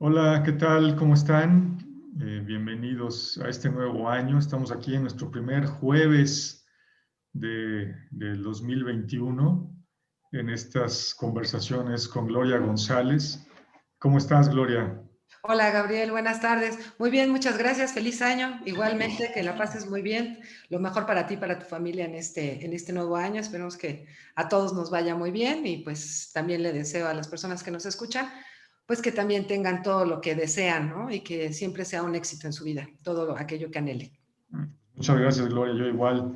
Hola, ¿qué tal? ¿Cómo están? Bienvenidos a este nuevo año. Estamos aquí en nuestro primer jueves del 2021 en estas conversaciones con Gloria González. ¿Cómo estás, Gloria? Hola Gabriel, buenas tardes. Muy bien, muchas gracias. Feliz año. Igualmente, que la pases muy bien. Lo mejor para ti, para tu familia en este nuevo año. Esperemos que a todos nos vaya muy bien y pues también le deseo a las personas que nos escuchan, pues que también tengan todo lo que desean, ¿no? Y que siempre sea un éxito en su vida, todo aquello que anhele. Muchas gracias, Gloria. Yo igual,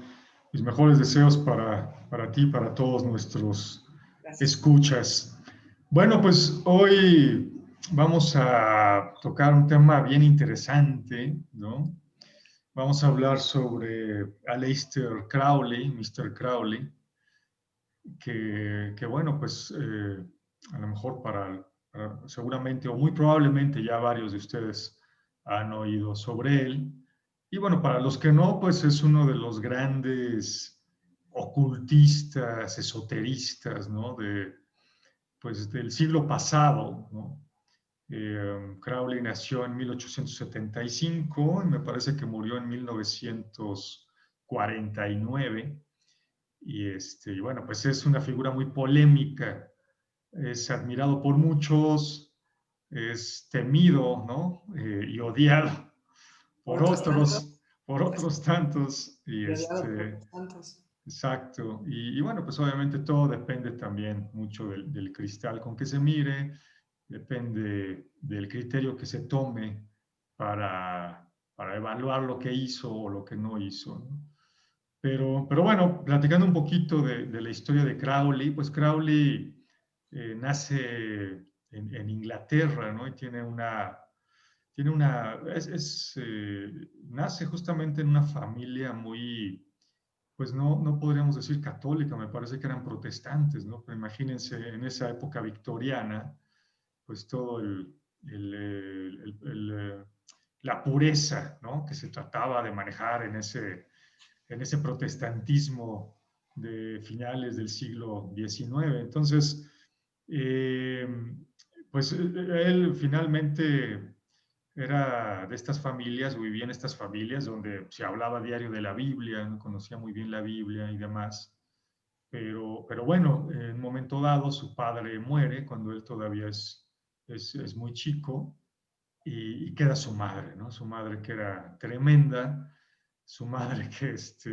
mis mejores deseos para ti, para todos nuestros Gracias. escuchas. Bueno, pues hoy vamos a tocar un tema bien interesante, ¿no? Vamos a hablar sobre Aleister Crowley, Mr. Crowley, que bueno, pues a lo mejor seguramente o muy probablemente ya varios de ustedes han oído sobre él. Y bueno, para los que no, pues es uno de los grandes ocultistas, esoteristas, ¿no? Pues del siglo pasado, ¿no? Crowley nació en 1875 y me parece que murió en 1949. Y bueno, pues es una figura muy polémica, es admirado por muchos, es temido, ¿no? Y odiado Por por otros tantos, otros, por pues, otros tantos. y odiado por otros tantos. Exacto. Y bueno, pues obviamente todo depende también mucho del cristal con que se mire, depende del criterio que se tome para evaluar lo que hizo o lo que no hizo, ¿no? Pero bueno, platicando un poquito de la historia de Crowley, pues Crowley nace en Inglaterra, ¿no? Y nace justamente en una familia muy, pues no podríamos decir católica, me parece que eran protestantes, ¿no? Pero imagínense en esa época victoriana, pues todo la pureza, ¿no? Que se trataba de manejar en ese protestantismo de finales del siglo XIX. Entonces, eh, pues él finalmente era de estas familias, o vivía en estas familias donde se hablaba diario de la Biblia, ¿no? Conocía muy bien la Biblia y demás. Pero bueno, en un momento dado su padre muere cuando él todavía es muy chico y queda su madre, ¿no? Su madre que era tremenda, su madre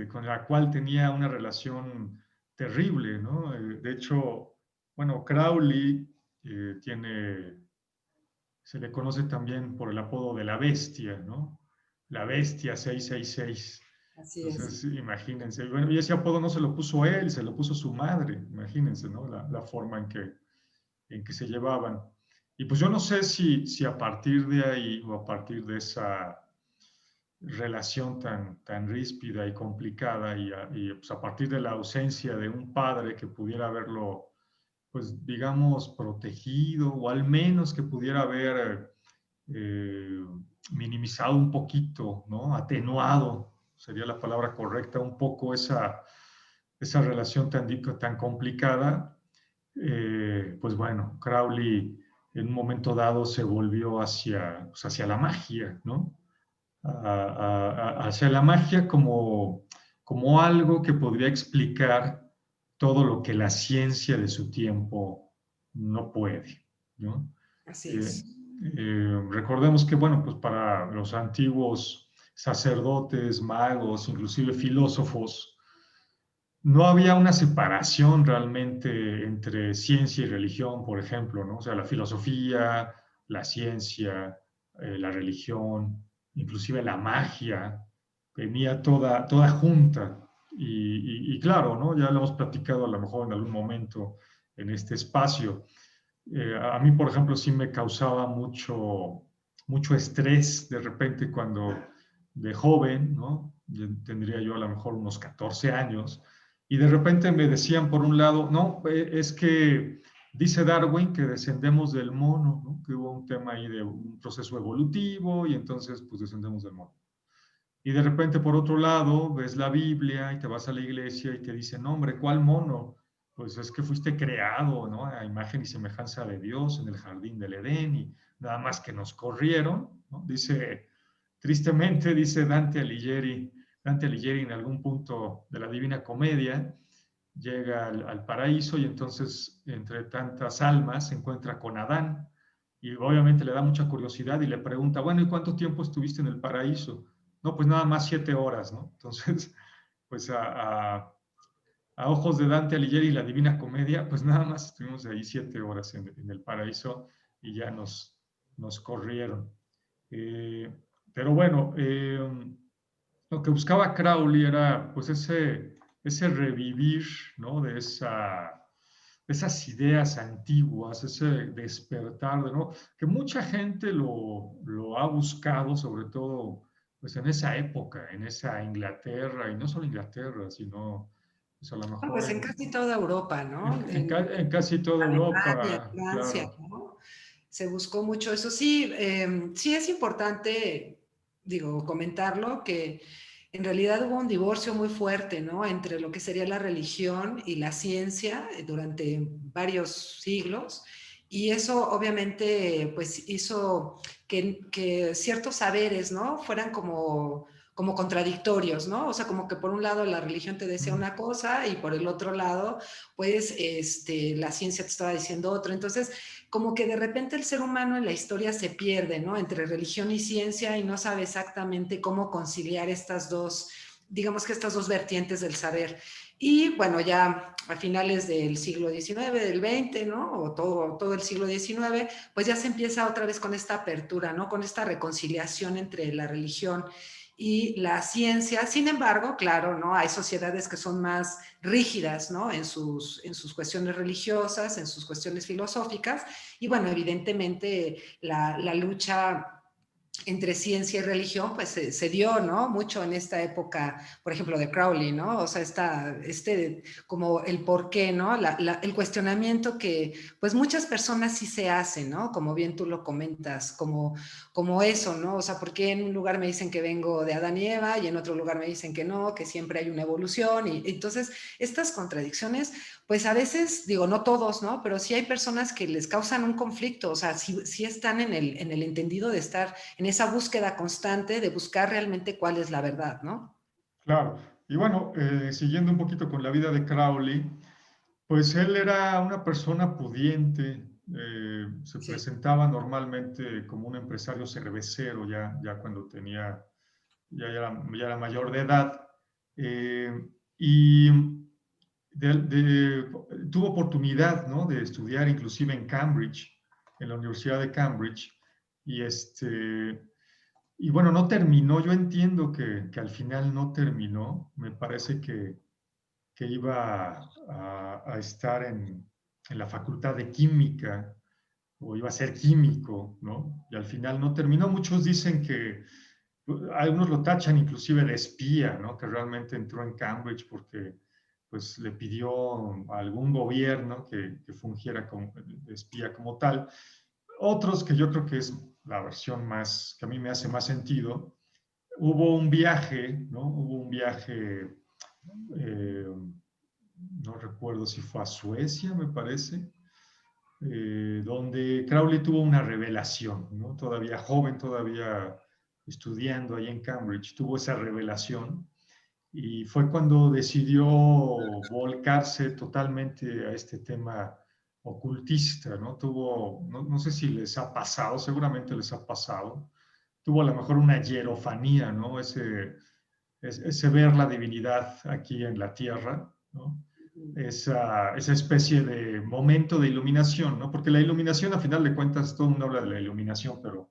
con la cual tenía una relación terrible, ¿no? De hecho, bueno, Crowley se le conoce también por el apodo de la bestia, ¿no? La bestia 666. Así es. Entonces, imagínense, bueno, y ese apodo no se lo puso él, se lo puso su madre, imagínense, ¿no? La forma en que se llevaban. Y pues yo no sé si a partir de ahí o a partir de esa relación tan ríspida y complicada y pues a partir de la ausencia de un padre que pudiera haberlo, pues digamos, protegido o al menos que pudiera haber eh, minimizado un poquito, ¿no? Atenuado, sería la palabra correcta, un poco esa relación tan complicada. Pues bueno, Crowley en un momento dado se volvió hacia la magia, ¿no? Hacia la magia como algo que podría explicar todo lo que la ciencia de su tiempo no puede, ¿no? Así Eh, es. Recordemos que, bueno, pues para los antiguos sacerdotes, magos, inclusive filósofos, no había una separación realmente entre ciencia y religión, por ejemplo, ¿no? O sea, la filosofía, la ciencia, la religión, inclusive la magia, venía toda junta. Y claro, ¿no? Ya lo hemos platicado a lo mejor en algún momento en este espacio. A mí, por ejemplo, sí me causaba mucho estrés de repente cuando de joven, ¿no? Tendría yo a lo mejor unos 14 años, y de repente me decían por un lado, no, es que dice Darwin que descendemos del mono, ¿no? Que hubo un tema ahí de un proceso evolutivo y entonces pues descendemos del mono. Y de repente por otro lado ves la Biblia y te vas a la iglesia y te dicen, no, hombre, ¿cuál mono? pues es que fuiste creado, ¿no? A imagen y semejanza de Dios en el jardín del Edén y nada más que nos corrieron, ¿no? Dice, tristemente, dice Dante Alighieri en algún punto de la Divina Comedia, llega al paraíso y entonces entre tantas almas se encuentra con Adán y obviamente le da mucha curiosidad y le pregunta, bueno, ¿y cuánto tiempo estuviste en el paraíso? No, pues nada más 7 horas, ¿no? Entonces, pues a ojos de Dante Alighieri y la Divina Comedia, pues nada más estuvimos ahí 7 horas en el paraíso y ya nos corrieron. Eh, pero bueno, lo que buscaba Crowley era pues ese revivir, ¿no? Esas ideas antiguas, ese despertar, ¿no? Que mucha gente lo ha buscado, sobre todo pues en esa época, en esa Inglaterra, y no solo Inglaterra, sino pues a lo Bueno, mejor pues en casi toda Europa, ¿no? en casi toda Alemania, Europa, Francia, claro. ¿no? Se buscó mucho eso. Sí, sí es importante, digo, comentarlo, que en realidad hubo un divorcio muy fuerte, ¿no? Entre lo que sería la religión y la ciencia durante varios siglos. Y eso obviamente pues hizo que ciertos saberes, ¿no? Fueran como contradictorios, ¿no? O sea, como que por un lado la religión te decía Mm. una cosa y por el otro lado, pues, la ciencia te estaba diciendo otro. Entonces, como que de repente el ser humano en la historia se pierde, ¿no? Entre religión y ciencia y no sabe exactamente cómo conciliar estas dos, digamos que estas dos vertientes del saber. Y bueno, ya a finales del siglo XIX, del XX, ¿no? O todo el siglo XIX, pues ya se empieza otra vez con esta apertura, ¿no? Con esta reconciliación entre la religión y la ciencia. Sin embargo, claro, ¿no? Hay sociedades que son más rígidas, ¿no? En sus cuestiones religiosas, en sus cuestiones filosóficas. Y bueno, evidentemente la lucha entre ciencia y religión, pues se dio, ¿no? Mucho en esta época, por ejemplo, de Crowley, ¿no? O sea, como el por qué, ¿no? El cuestionamiento que, pues muchas personas sí se hacen, ¿no? Como bien tú lo comentas, como eso, ¿no? O sea, ¿por qué en un lugar me dicen que vengo de Adán y Eva y en otro lugar me dicen que no, que siempre hay una evolución? Y entonces, estas contradicciones, pues a veces, digo, no todos, ¿no? Pero sí hay personas que les causan un conflicto, o sea, sí están en el entendido de estar en esa búsqueda constante de buscar realmente cuál es la verdad, ¿no? Claro. Y bueno, siguiendo un poquito con la vida de Crowley, pues él era una persona pudiente, se Sí. presentaba normalmente como un empresario cervecero ya cuando ya era mayor de edad, y tuvo oportunidad, ¿no? De estudiar inclusive en Cambridge, en la Universidad de Cambridge, y y bueno, no terminó, yo entiendo que al final no terminó, me parece que iba a estar en la Facultad de Química o iba a ser químico, ¿no? Y al final no terminó. Muchos dicen que algunos lo tachan inclusive de espía, ¿no? Que realmente entró en Cambridge porque pues le pidió a algún gobierno que fungiera como de espía como tal. Otros que yo creo que es la versión más, que a mí me hace más sentido, hubo un viaje, ¿no? Hubo un viaje, eh, no recuerdo si fue a Suecia, me parece, donde Crowley tuvo una revelación, ¿no? Todavía joven, todavía estudiando ahí en Cambridge, tuvo esa revelación y fue cuando decidió volcarse totalmente a este tema ocultista, ¿no? No sé si les ha pasado, seguramente les ha pasado, tuvo a lo mejor una hierofanía, ¿no? Ese ver la divinidad aquí en la tierra, ¿no? Esa especie de momento de iluminación, ¿no? Porque la iluminación, a final de cuentas, todo el mundo habla de la iluminación, pero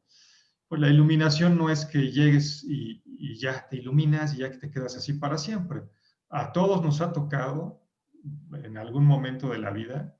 pues la iluminación no es que llegues y ya te iluminas y ya que te quedas así para siempre. A todos nos ha tocado en algún momento de la vida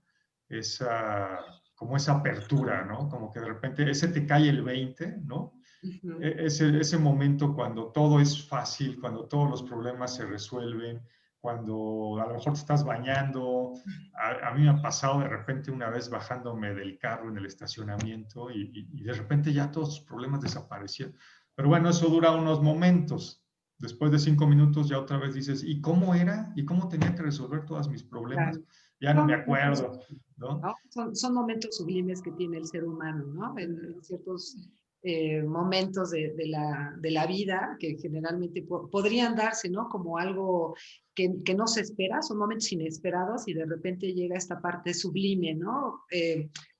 como esa apertura, ¿no? Como que de repente ese te cae el 20, ¿no? Ujú. Ese momento cuando todo es fácil, cuando todos los problemas se resuelven, cuando a lo mejor te estás bañando. A mí me ha pasado de repente una vez bajándome del carro en el estacionamiento y de repente ya todos los problemas desaparecieron. Pero bueno, eso dura unos momentos. Después de 5 minutos ya otra vez dices, ¿y cómo era? ¿Y cómo tenía que resolver todos mis problemas? Claro. ya no me acuerdo, ¿no? ¿no? Son momentos sublimes que tiene el ser humano, ¿no? En ciertos momentos de la vida que generalmente podrían darse, ¿no? Como algo que no se espera, son momentos inesperados y de repente llega esta parte sublime, ¿no?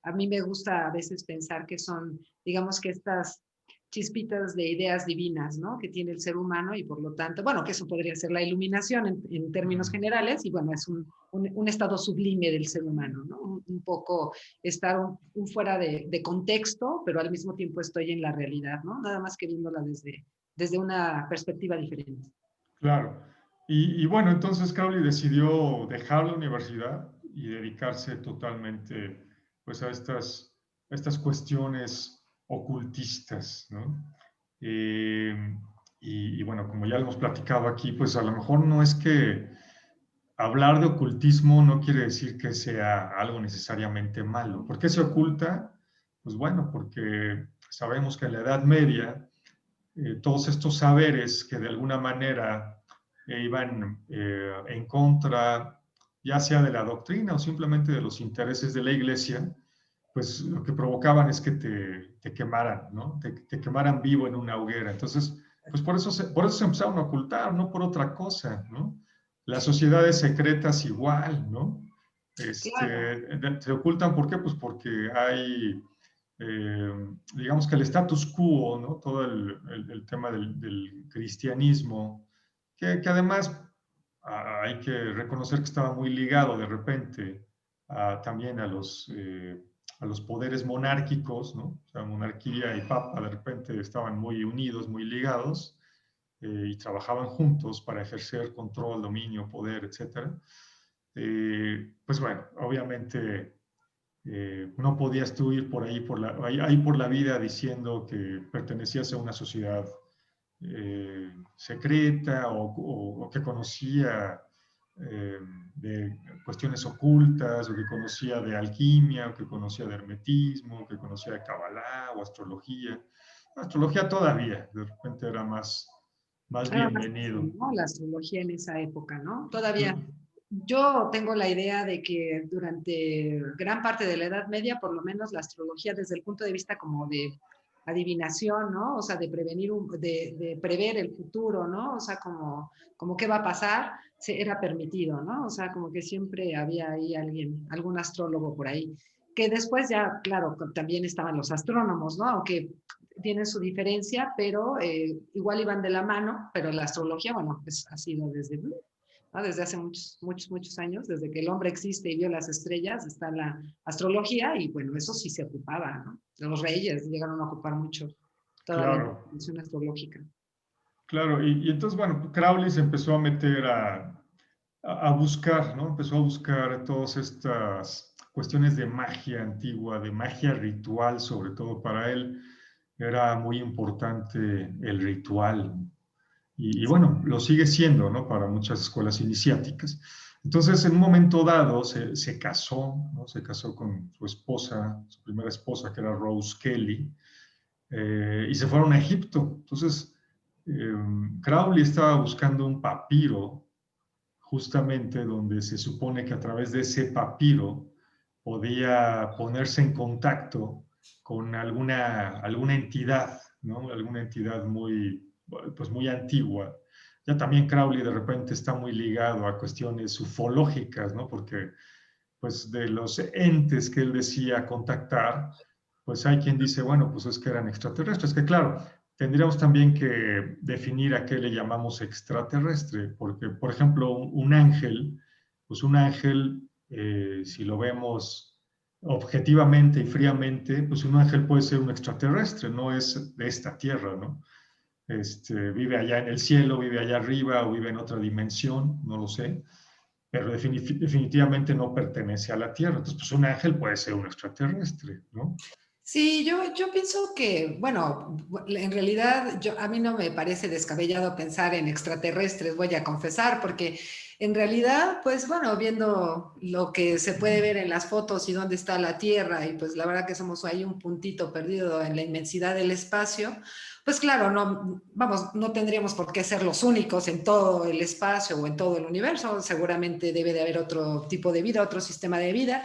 A mí me gusta a veces pensar que son, digamos que estas chispitas de ideas divinas, ¿no? Que tiene el ser humano y por lo tanto, bueno, que eso podría ser la iluminación en términos generales y bueno, es un estado sublime del ser humano, ¿no? Un poco estar fuera de contexto, pero al mismo tiempo estoy en la realidad, ¿no? Nada más que viéndola desde una perspectiva diferente. Claro. Y bueno, entonces Crowley decidió dejar la universidad y dedicarse totalmente pues, a estas cuestiones ocultistas, ¿no? Eh, y bueno, como ya hemos platicado aquí, pues a lo mejor no es que hablar de ocultismo no quiere decir que sea algo necesariamente malo. ¿Por qué se oculta? Pues bueno, porque sabemos que en la Edad Media todos estos saberes que de alguna manera iban en contra, ya sea de la doctrina o simplemente de los intereses de la iglesia, pues lo que provocaban es que te quemaran, ¿no? Te quemaran vivo en una hoguera. Entonces, pues por eso se empezaron a ocultar, no por otra cosa, ¿no? Las sociedades secretas igual, ¿no? Claro. Se ocultan, ¿por qué? Pues porque hay digamos que el status quo, ¿no? Todo el tema del cristianismo, que además hay que reconocer que estaba muy ligado de repente también a los poderes monárquicos, ¿no? O sea, monarquía y papa de repente estaban muy unidos, muy ligados, y trabajaban juntos para ejercer control, dominio, poder, etcétera. Pues bueno, obviamente no podías tú ir por ahí ahí por la vida diciendo que pertenecías a una sociedad secreta o que conocía de cuestiones ocultas, o que conocía de alquimia, o que conocía de hermetismo, o que conocía de cabalá o astrología. Astrología todavía, de repente era más Era más bienvenido. fácil, ¿no? La astrología en esa época, ¿no? Todavía yo tengo la idea de que durante gran parte de la Edad Media, por lo menos la astrología desde el punto de vista como de adivinación, ¿no? O sea, de prevenir, de prever el futuro, ¿no? O sea, como qué va a pasar, era permitido, ¿no? O sea, como que siempre había ahí alguien, algún astrólogo por ahí. Que después ya, claro, también estaban los astrónomos, ¿no? Aunque tienen su diferencia, pero igual iban de la mano, pero la astrología, bueno, pues ha sido desde, ¿no? Desde hace muchos años, desde que el hombre existe y vio las estrellas, está la astrología y bueno, eso sí se ocupaba, ¿no? Los reyes llegaron a ocupar mucho toda la Claro, información astrológica. claro. Y entonces, bueno, Crowley se empezó a meter a buscar, ¿no? Empezó a buscar todas estas cuestiones de magia antigua, de magia ritual, sobre todo para él. Era muy importante el ritual. Y bueno, lo sigue siendo, ¿no? Para muchas escuelas iniciáticas. Entonces, en un momento dado, se casó, ¿no? Se casó con su esposa, su primera esposa, que era Rose Kelly, y se fueron a Egipto. Entonces, eh, Crowley estaba buscando un papiro justamente donde se supone que a través de ese papiro podía ponerse en contacto con alguna entidad, ¿no? Alguna entidad pues muy antigua. Ya también Crowley de repente está muy ligado a cuestiones ufológicas, ¿no? Porque pues de los entes que él decía contactar, pues hay quien dice, bueno, pues es que eran extraterrestres, que claro, tendríamos también que definir a qué le llamamos extraterrestre, porque, por ejemplo, un ángel, pues un ángel, si lo vemos objetivamente y fríamente, pues un ángel puede ser un extraterrestre, no es de esta tierra, ¿no? Vive allá en el cielo, vive allá arriba o vive en otra dimensión, no lo sé, pero definitivamente no pertenece a la tierra. Entonces, pues un ángel puede ser un extraterrestre, ¿no? Sí, yo pienso que, bueno, en realidad a mí no me parece descabellado pensar en extraterrestres, voy a confesar, porque en realidad, pues bueno, viendo lo que se puede ver en las fotos y dónde está la Tierra, y pues la verdad que somos ahí un puntito perdido en la inmensidad del espacio, pues claro, no, vamos, no tendríamos por qué ser los únicos en todo el espacio o en todo el universo, seguramente debe de haber otro tipo de vida, otro sistema de vida.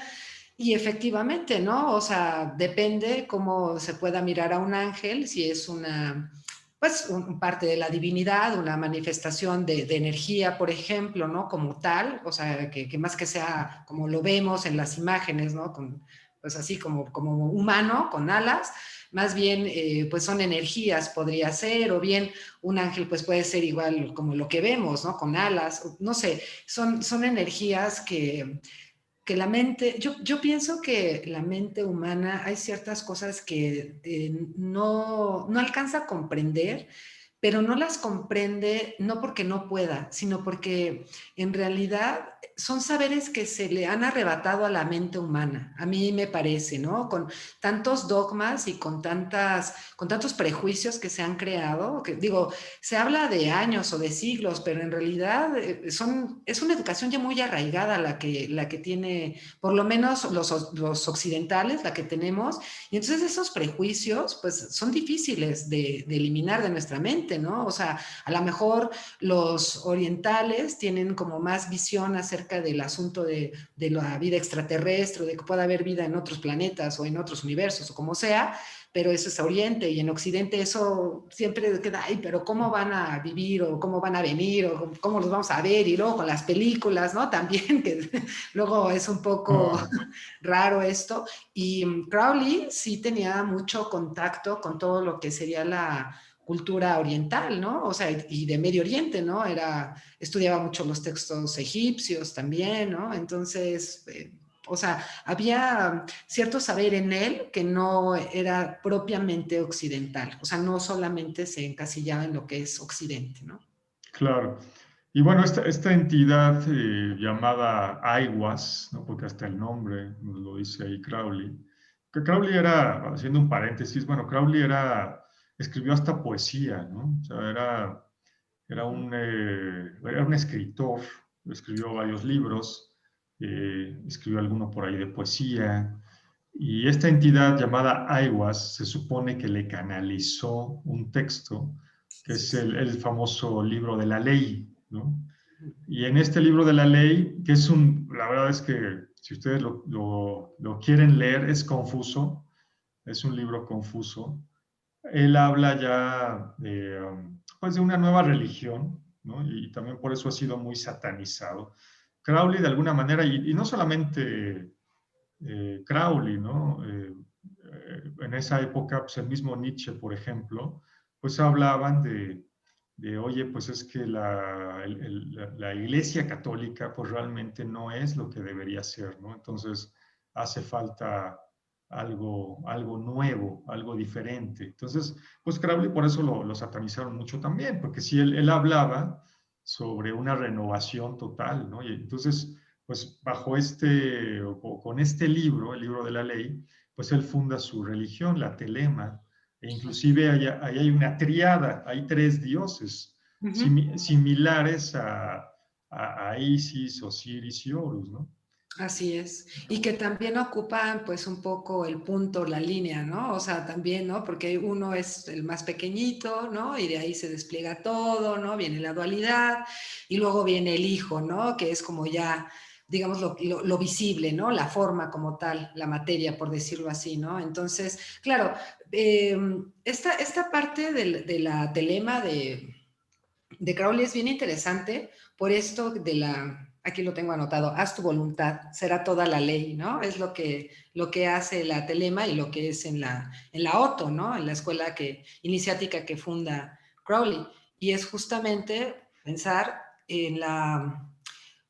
Y efectivamente, ¿no? O sea, depende cómo se pueda mirar a un ángel, si es una, pues, parte de la divinidad, una manifestación de energía, por ejemplo, ¿no? Como tal, o sea, que más que sea como lo vemos en las imágenes, ¿no? Con, pues así como humano, con alas, más bien, pues son energías, podría ser, o bien un ángel, pues puede ser igual como lo que vemos, ¿no? Con alas, no sé, son energías que la mente, yo pienso que la mente humana hay ciertas cosas que no alcanza a comprender, pero no las comprende no porque no pueda, sino porque en realidad son saberes que se le han arrebatado a la mente humana, a mí me parece, ¿no? Con tantos dogmas y con tantos prejuicios que se han creado, que digo, se habla de años o de siglos, pero en realidad es una educación ya muy arraigada la que tiene, por lo menos los occidentales, la que tenemos, y entonces esos prejuicios pues son difíciles de eliminar de nuestra mente, ¿no? O sea, a lo mejor los orientales tienen como más visión acerca del asunto de la vida extraterrestre, de que pueda haber vida en otros planetas o en otros universos o como sea, pero eso es Oriente y en Occidente eso siempre queda, ay, pero ¿cómo van a vivir o cómo van a venir o cómo los vamos a ver? Y luego con las películas, ¿no? También, que luego es un poco Ah, raro esto. Y Crowley sí tenía mucho contacto con todo lo que sería la cultura oriental, ¿no? O sea, y de Medio Oriente, ¿no? Estudiaba mucho los textos egipcios también, ¿no? Entonces, o sea, había cierto saber en él que no era propiamente occidental, o sea, no solamente se encasillaba en lo que es Occidente, ¿no? claro. Y bueno, esta entidad llamada Aiwas, ¿no? Porque hasta el nombre nos lo dice ahí Crowley, que Crowley era, haciendo un paréntesis, bueno, Crowley escribió hasta poesía, ¿no? O sea, era un escritor, escribió varios libros, escribió alguno por ahí de poesía, y esta entidad llamada Aiwas se supone que le canalizó un texto, que Sí, es sí. el famoso libro de la ley, ¿no? Y en este libro de la ley, que es la verdad es que si ustedes lo quieren leer, es confuso, es un libro confuso. Él habla ya pues de una nueva religión, ¿no? Y también por eso ha sido muy satanizado. Crowley de alguna manera, y no solamente Crowley, ¿no? En esa época, pues el mismo Nietzsche, por ejemplo, pues hablaban oye, pues es que la Iglesia Católica pues realmente no es lo que debería ser, ¿no? Entonces hace falta algo nuevo, algo diferente. Entonces, pues Crowley por eso lo satanizaron mucho también, porque si él hablaba sobre una renovación total, ¿no? Y entonces pues bajo o con este libro, el libro de la ley, pues él funda su religión, la Telema, e inclusive ahí hay una triada, hay tres dioses Ujú. similares a Isis, Osiris y Horus, ¿no? Así es. Y que también ocupan pues un poco el punto, la línea, ¿no? O sea, también, ¿no? Porque uno es el más pequeñito, ¿no? Y de ahí se despliega todo, ¿no? Viene la dualidad y luego viene el hijo, ¿no? Que es como ya, digamos, lo visible, ¿no? La forma como tal, la materia, por decirlo así, ¿no? Entonces, claro, esta parte de la telema de Crowley es bien interesante por esto aquí lo tengo anotado, haz tu voluntad, será toda la ley, ¿no? Es lo que hace la Telema y lo que es en la Otto, ¿no? En la escuela iniciática que funda Crowley. Y es justamente pensar en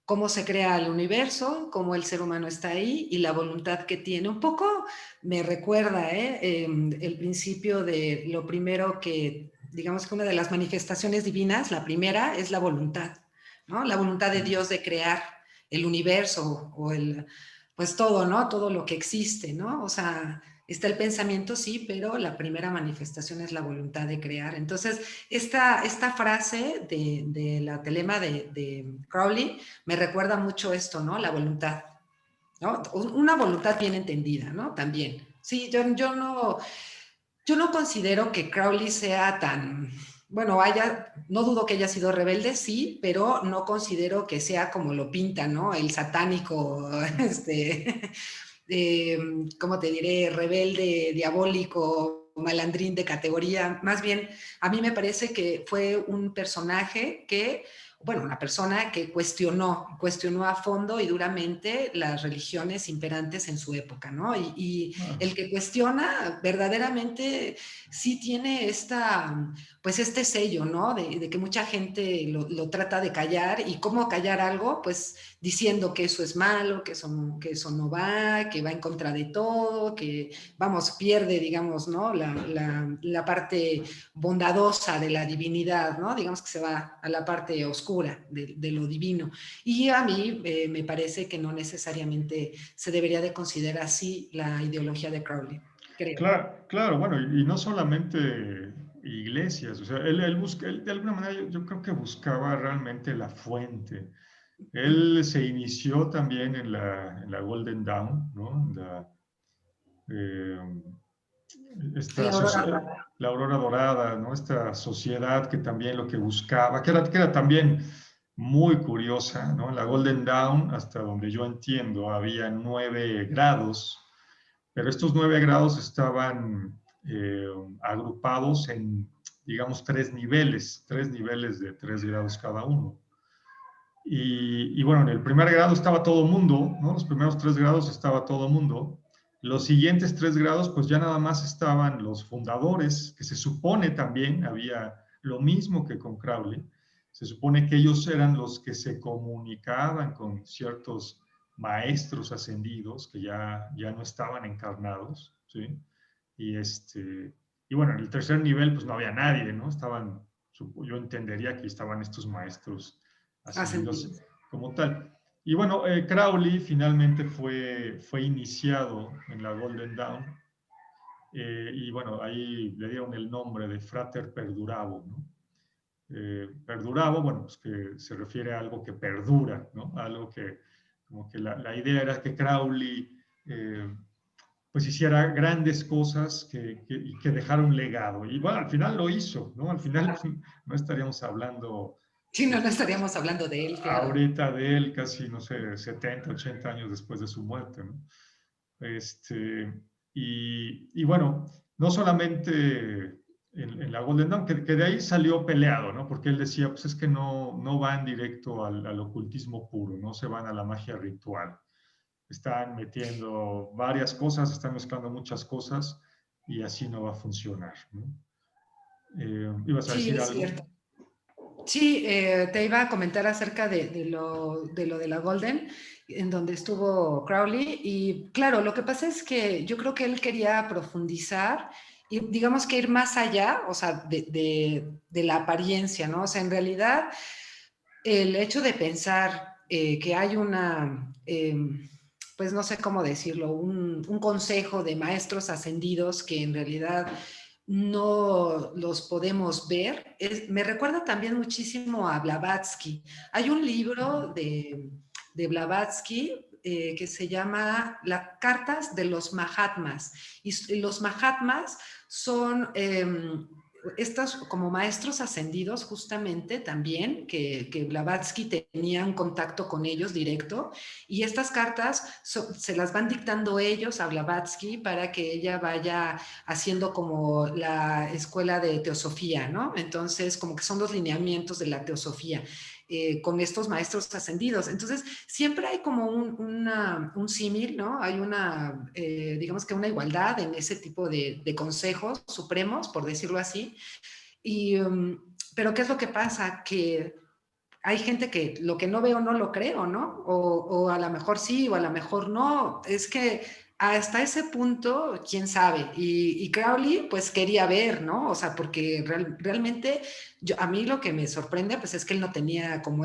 cómo se crea el universo, cómo el ser humano está ahí y la voluntad que tiene. Un poco me recuerda el principio de lo primero que, digamos que una de las manifestaciones divinas, la primera es la voluntad, ¿no? La voluntad de Dios de crear el universo pues todo, ¿no? Todo lo que existe, ¿no? O sea, Está el pensamiento, sí, pero la primera manifestación es la voluntad de crear. Entonces, esta frase de la telema de Crowley me recuerda mucho esto, ¿no? La voluntad, ¿no? Una voluntad bien entendida, ¿no? También. Sí, yo no considero que Crowley sea tan, bueno, no dudo que haya sido rebelde, sí, pero no considero que sea como lo pinta, ¿no? El satánico, eh, ¿cómo te diré? Rebelde, diabólico, malandrín de categoría. Más bien, a mí me parece que fue un personaje que, bueno, una persona que cuestionó a fondo y duramente las religiones imperantes en su época, ¿no? Y Ah, el que cuestiona verdaderamente sí tiene pues este sello, ¿no? De que mucha gente lo trata de callar. ¿Y cómo callar algo? Pues diciendo que eso es malo, que eso no va, que va en contra de todo, que, vamos, pierde, digamos, ¿no? La parte bondadosa de la divinidad, ¿no? Digamos que se va a la parte oscura de lo divino. Y a mí me parece que no necesariamente se debería de considerar así la ideología de Crowley, creo. claro, claro, bueno, y no solamente iglesias, o sea, él de alguna manera yo creo que buscaba realmente la fuente. Él se inició también en la Golden Dawn, ¿no? Eh, esta, La aurora. la aurora dorada, ¿no? Esta sociedad que también lo que buscaba, que era también muy curiosa, ¿no? En la Golden Dawn, hasta donde yo entiendo, había 9 grados, pero estos 9 grados estaban agrupados en, digamos, 3 niveles de 3 grados cada uno. Y bueno, en el primer grado estaba todo mundo, ¿no? Los primeros 3 grados estaba todo mundo. Los siguientes 3 grados, pues ya nada más estaban los fundadores, que se supone también había lo mismo que con Crowley. Se supone que ellos eran los que se comunicaban con ciertos maestros ascendidos que ya no estaban encarnados, ¿sí? Y, y bueno, en el tercer nivel, pues no había nadie, ¿no? Yo entendería que estaban estos maestros ascendidos Ascendidos. como tal. Y bueno, Crowley finalmente fue iniciado en la Golden Dawn, y bueno, ahí le dieron el nombre de Frater Perdurabo, ¿no? Perdurabo, bueno, pues que se refiere a algo que perdura, ¿no? Algo que, como que la idea era que Crowley pues hiciera grandes cosas y que dejara un legado. Y bueno, al final lo hizo, ¿no? Al final no estaríamos hablando Sí, no, no este, estaríamos hablando de él, claro. ahorita de él casi, no sé, 70, 80 años después de su muerte, ¿no? Este, y bueno, no solamente en la Golden Dawn, que de ahí salió peleado, ¿no? Porque él decía, pues es que no van directo al ocultismo puro, no se van a la magia ritual. Están metiendo varias cosas, están mezclando muchas cosas y así no va a funcionar, ¿no? ¿Ibas a Sí, decir es algo? cierto. Sí, te iba a comentar acerca de lo de la Golden, en donde estuvo Crowley. Y claro, lo que pasa es que yo creo que él quería profundizar y digamos que ir más allá, o sea, de la apariencia, ¿no? O sea, en realidad, el hecho de pensar que hay pues no sé cómo decirlo, un consejo de maestros ascendidos que en realidad no los podemos ver. Me recuerda también muchísimo a Blavatsky. Hay un libro de Blavatsky que se llama Las Cartas de los Mahatmas. Y los Mahatmas son estos como maestros ascendidos justamente también, que Blavatsky tenía un contacto con ellos directo, y estas cartas se las van dictando ellos a Blavatsky para que ella vaya haciendo como la escuela de teosofía, ¿no? Entonces, como que son los lineamientos de la teosofía. Con estos maestros ascendidos. Entonces, siempre hay como un símil, ¿no? Hay digamos que una igualdad en ese tipo de consejos supremos, por decirlo así. Pero ¿qué es lo que pasa? Que hay gente que lo que no veo no lo creo, ¿no? O a lo mejor sí, o a lo mejor no. Es que hasta ese punto, quién sabe. Y Crowley, pues quería ver, ¿no? O sea, porque realmente a mí lo que me sorprende, pues es que él no tenía como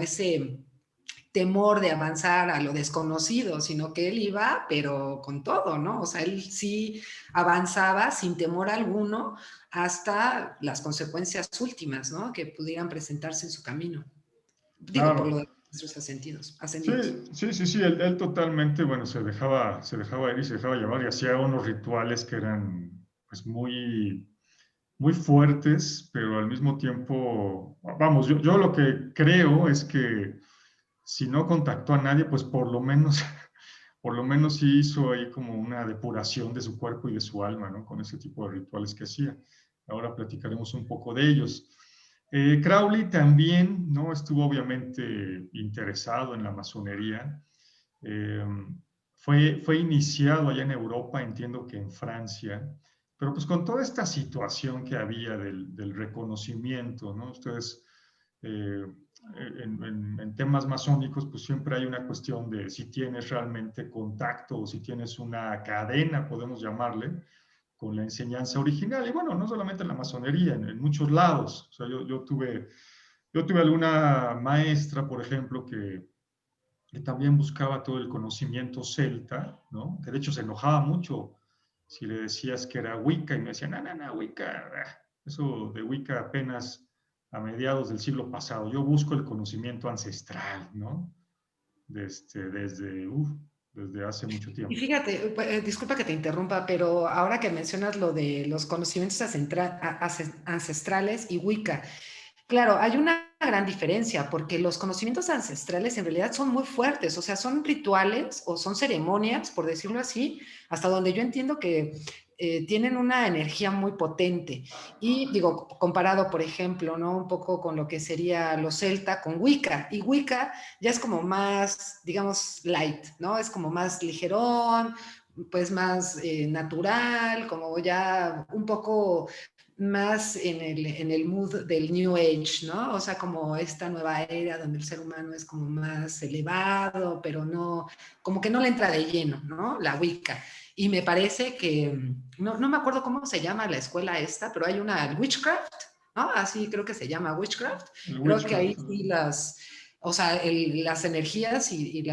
temor de avanzar a lo desconocido, sino que él iba, pero con todo, ¿no? O sea, él sí avanzaba sin temor alguno hasta las consecuencias últimas, ¿no? Que pudieran presentarse en su camino. Digo, por lo Claro. de nuestros Sí, ascendidos. sí, él totalmente, bueno, se dejaba ir y se dejaba llevar y hacía unos rituales que eran pues muy fuertes, pero al mismo tiempo, vamos, yo lo que creo es que si no contactó a nadie, pues por lo menos, por lo menos sí hizo ahí como una depuración de su cuerpo y de su alma, ¿no? Con ese tipo de rituales que hacía. Ahora platicaremos un poco de ellos. Crowley también, ¿no? Estuvo obviamente interesado en la masonería. Eh, fue iniciado allá en Europa, entiendo que en Francia, pero pues con toda esta situación que había del reconocimiento, ¿no? Ustedes, eh, en temas masónicos, pues siempre hay una cuestión de si tienes realmente contacto o si tienes una cadena, podemos llamarle, con la enseñanza original. Y bueno, no solamente en la masonería, en muchos lados. O sea, yo tuve alguna maestra, por ejemplo, que también buscaba todo el conocimiento celta, ¿no? Que de hecho se enojaba mucho si le decías que era Wicca y me decía, no, no, no, Wicca, eso de Wicca apenas a mediados del siglo pasado. Yo busco el conocimiento ancestral, ¿no? Desde hace mucho Y tiempo. fíjate, disculpa que te interrumpa, pero ahora que mencionas lo de los conocimientos ancestrales y Wicca, claro, hay una gran diferencia porque los conocimientos ancestrales en realidad son muy fuertes, o sea, son rituales o son ceremonias, por decirlo así, hasta donde yo entiendo que tienen una energía muy potente. Y digo, comparado, por ejemplo, ¿no? Un poco con lo que sería lo celta con Wicca. Y Wicca ya es como más, digamos, light, ¿no? Es como más ligerón, pues más natural, como ya un poco más en el mood del New Age, ¿no? O sea, como esta nueva era donde el ser humano es como más elevado, pero no, como que no le entra de lleno, ¿no? La Wicca. Y me parece que, no me acuerdo cómo se llama la escuela esta, pero hay una Witchcraft, ¿no? Así creo que se llama Witchcraft. El Creo que ahí witchcraft. sí o sea, las energías y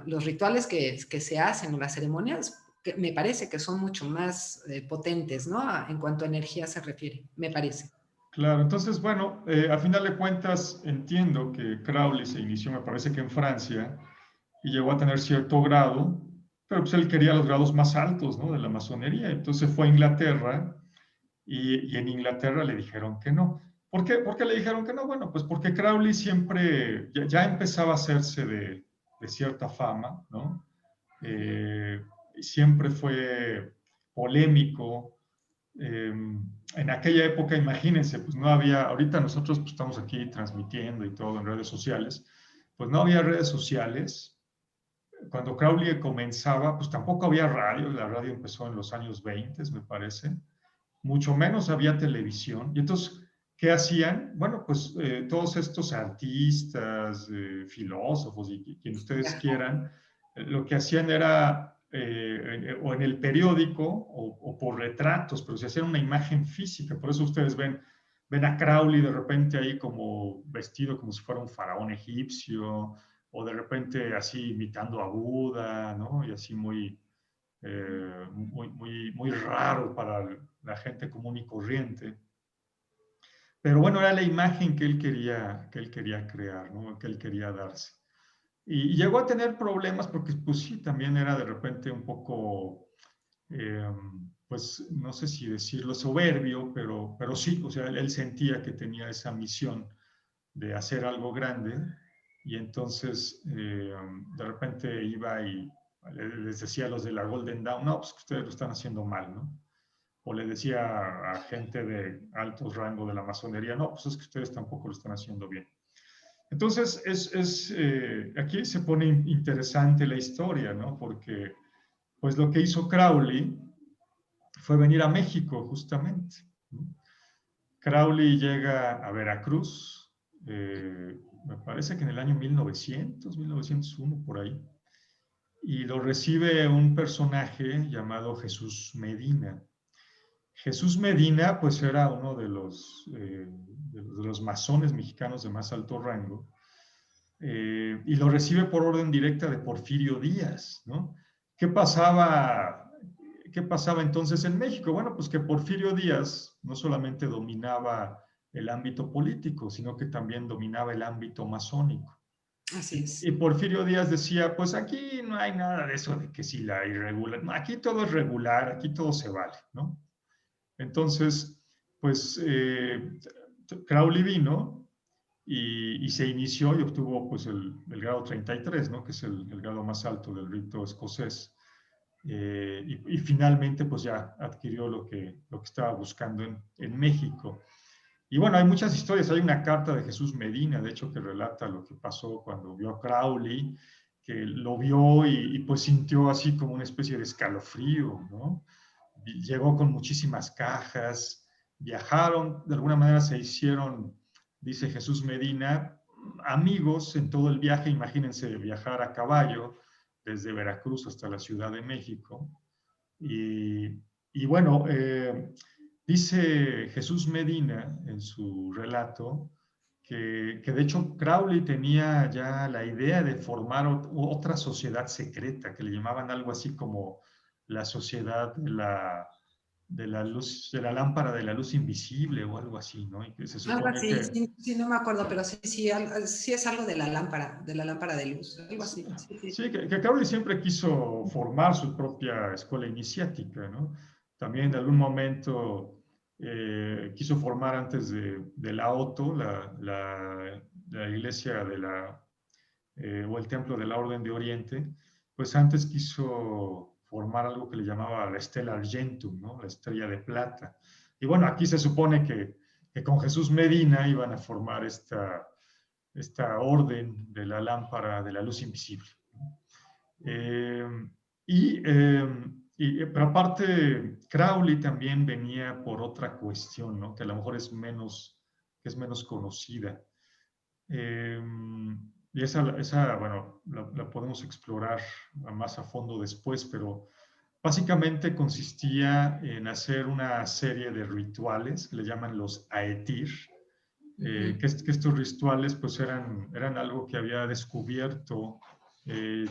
los rituales que se hacen o las ceremonias que me parece que son mucho más potentes, ¿no? En cuanto a energía se refiere, me parece. Claro, entonces, bueno, a final de cuentas entiendo que Crowley se inició, me parece que en Francia, y llegó a tener cierto grado, pero pues él quería los grados más altos, ¿no? De la masonería. Entonces fue a Inglaterra y en Inglaterra le dijeron que no. ¿Por qué le dijeron que no? Bueno, pues porque Crowley siempre ya empezaba a hacerse de cierta fama, ¿no? Siempre fue polémico. En aquella época, imagínense, pues no había, ahorita nosotros pues, estamos aquí transmitiendo y todo en redes sociales, pues no había redes sociales. Cuando Crowley comenzaba, pues tampoco había radio, la radio empezó en los años 20, me parece, mucho menos había televisión. Y entonces, ¿qué hacían? Bueno, pues todos estos artistas, filósofos y quien ustedes Ya. quieran, lo que hacían era, o en el periódico o por retratos, pero se hacían una imagen física. Por eso ustedes ven a Crowley de repente ahí como vestido como si fuera un faraón egipcio, o de repente así imitando a Buda, ¿no? Y así muy raro para la gente común y corriente. Pero bueno, era la imagen que él quería crear, ¿no? Que él quería darse. Y llegó a tener problemas porque, pues sí, también era de repente un poco, eh, pues no sé si decirlo soberbio, pero sí, o sea, él sentía que tenía esa misión de hacer algo grande y entonces de repente iba y les decía a los de la Golden Dawn, no, pues que ustedes lo están haciendo mal, ¿no? O le decía a gente de altos rangos de la masonería, no, pues es que ustedes tampoco lo están haciendo bien. Entonces, aquí se pone interesante la historia, ¿no? Porque, pues lo que hizo Crowley fue venir a México, justamente, ¿no? Crowley llega a Veracruz, me parece que en el año 1901, por ahí, y lo recibe un personaje llamado Jesús Medina. Jesús Medina, pues era uno de los masones mexicanos de más alto rango, y lo recibe por orden directa de Porfirio Díaz, ¿no? ¿Qué pasaba, ¿Qué pasaba entonces en México? Bueno, pues que Porfirio Díaz no solamente dominaba el ámbito político, sino que también dominaba el ámbito masónico. Así Y es. Porfirio Díaz decía, pues aquí no hay nada de eso de que si la irregular, no, aquí todo es regular, aquí todo se vale, ¿no? Entonces, pues Crowley vino y se inició y obtuvo pues el grado 33, ¿no? Que es el grado más alto del rito escocés. Y finalmente pues ya adquirió lo que estaba buscando en México. Y bueno, hay muchas historias. Hay una carta de Jesús Medina, de hecho, que relata lo que pasó cuando vio a Crowley, que lo vio pues sintió así como una especie de escalofrío, ¿no? Llegó con muchísimas cajas, viajaron, de alguna manera se hicieron, dice Jesús Medina, amigos en todo el viaje. Imagínense viajar a caballo desde Veracruz hasta la Ciudad de México. Y bueno, dice Jesús Medina en su relato que de hecho Crowley tenía ya la idea de formar otra sociedad secreta, que le llamaban algo así como la sociedad de la luz, de la lámpara de la luz invisible o algo así, ¿no? Y que se Algo supone así, que, sí, sí, no me acuerdo, pero sí, sí, sí es algo de la lámpara de luz, algo así, sí, sí. sí, que Crowley siempre quiso formar su propia escuela iniciática, ¿no? También en algún momento quiso formar antes de la OTO, la iglesia o el templo de la Orden de Oriente, pues antes quiso formar algo que le llamaba la Stella Argentum, ¿no? La estrella de plata. Y bueno, aquí se supone que con Jesús Medina iban a formar esta orden de la lámpara de la luz invisible. Eh, pero aparte, Crowley también venía por otra cuestión, ¿no? Que a lo mejor que es menos conocida. Eh, y bueno, la podemos explorar más a fondo después, pero básicamente consistía en hacer una serie de rituales que le llaman los Aetir, Ujú. que estos rituales pues eran algo que había descubierto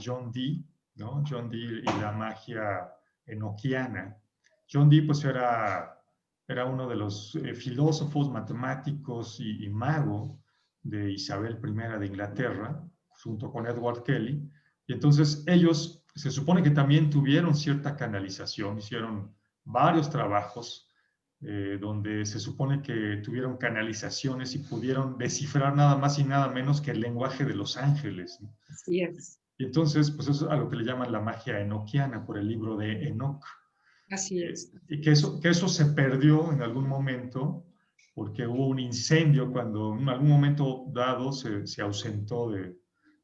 John Dee, ¿no? John Dee y la magia enoquiana. John Dee pues era uno de los filósofos, matemáticos y mago de Isabel I de Inglaterra, junto con Edward Kelly. Y entonces ellos se supone que también tuvieron cierta canalización, hicieron varios trabajos donde se supone que tuvieron canalizaciones y pudieron descifrar nada más y nada menos que el lenguaje de los ángeles, ¿no? Así es, Y entonces, pues eso es a lo que le llaman la magia enoquiana por el libro de Enoch. así es. Y que eso se perdió en algún momento porque hubo un incendio cuando en algún momento dado se ausentó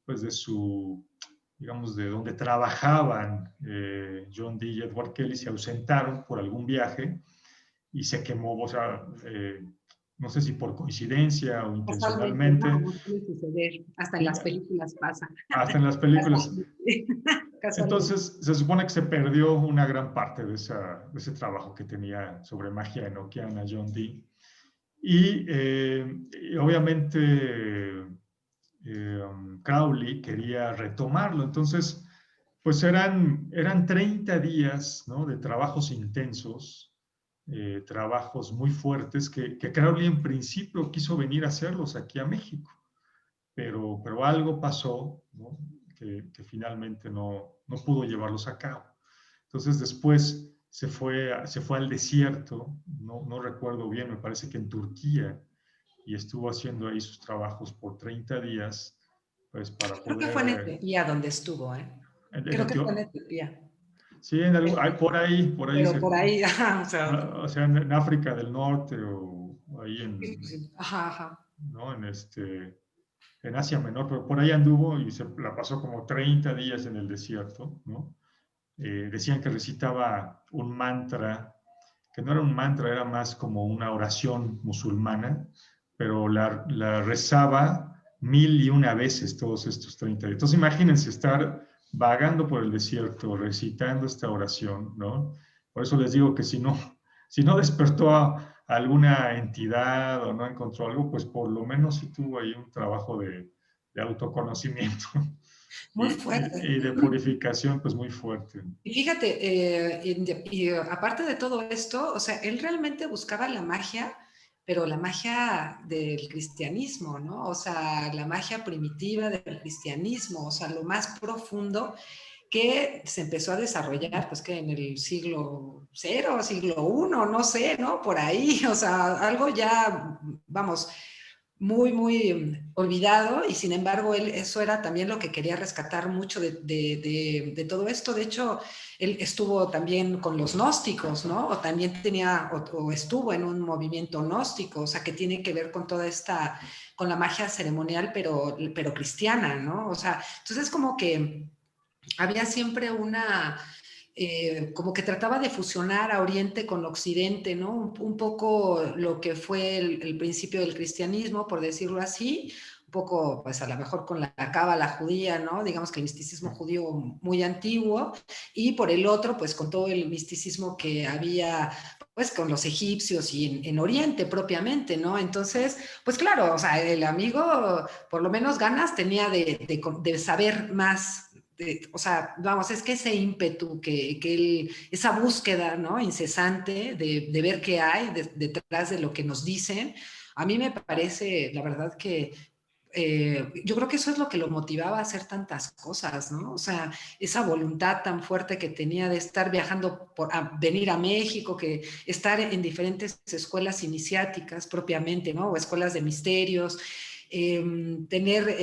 pues de su, digamos, de donde trabajaban John Dee y Edward Kelly, se ausentaron por algún viaje y se quemó, o sea, no sé si por coincidencia o Casualmente, intencionalmente, no, no suele suceder, hasta en y las películas pasa. hasta en las películas. Casualmente, casualmente. Entonces, se supone que se perdió una gran parte de ese trabajo que tenía sobre magia enoquiana John Dee. Y obviamente Crowley quería retomarlo. Entonces, pues eran 30 días, ¿no? De trabajos intensos, trabajos muy fuertes que Crowley en principio quiso venir a hacerlos aquí a México, pero algo pasó, ¿no? Que finalmente no pudo llevarlos a cabo. Entonces después se fue al desierto, no recuerdo bien, me parece que en Turquía, y estuvo haciendo ahí sus trabajos por 30 días, pues para Creo que fue en poder... Etiopía donde estuvo, ¿eh? Creo que fue en Etiopía. Sí, por ahí, Pero por ahí, ajá, o sea, o sea, en África del Norte o ahí sí, sí, ajá, ajá. ¿no? En Asia Menor, pero por ahí anduvo y se la pasó como 30 días en el desierto, ¿no? Decían que recitaba un mantra, que no era un mantra, era más como una oración musulmana, pero la rezaba 1001 veces todos estos 30 días. Entonces imagínense estar vagando por el desierto, recitando esta oración, ¿no? Por eso les digo que si no despertó a alguna entidad o no encontró algo, pues por lo menos sí tuvo ahí un trabajo de autoconocimiento Muy fuerte. y de purificación, pues muy fuerte. Y fíjate, aparte de todo esto, o sea, él realmente buscaba la magia, pero la magia del cristianismo, ¿no? O sea, la magia primitiva del cristianismo, o sea, lo más profundo que se empezó a desarrollar, pues que en el siglo cero, siglo uno, no sé, ¿no? Por ahí, o sea, algo ya, vamos, muy, muy olvidado, y sin embargo él, eso era también lo que quería rescatar mucho de todo esto. De hecho, él estuvo también con los gnósticos, ¿no? O también tenía, o estuvo en un movimiento gnóstico, o sea, que tiene que ver con toda esta, con la magia ceremonial, pero cristiana, ¿no? O sea, entonces como que había siempre una, como que trataba de fusionar a Oriente con Occidente, ¿no? Un poco lo que fue el principio del cristianismo, por decirlo así, un poco, pues a lo mejor con la cábala judía, ¿no? Digamos que el misticismo judío muy antiguo, y por el otro, pues con todo el misticismo que había pues con los egipcios y en Oriente propiamente, ¿no? Entonces, pues claro, o sea, el amigo por lo menos ganas tenía de saber más, o sea, vamos, es que ese ímpetu, esa búsqueda, ¿no? Incesante de ver qué hay detrás de lo que nos dicen, a mí me parece, la verdad que yo creo que eso es lo que lo motivaba a hacer tantas cosas, ¿no? O sea, esa voluntad tan fuerte que tenía de estar viajando, a venir a México, que estar en diferentes escuelas iniciáticas propiamente, ¿no? O escuelas de misterios, tener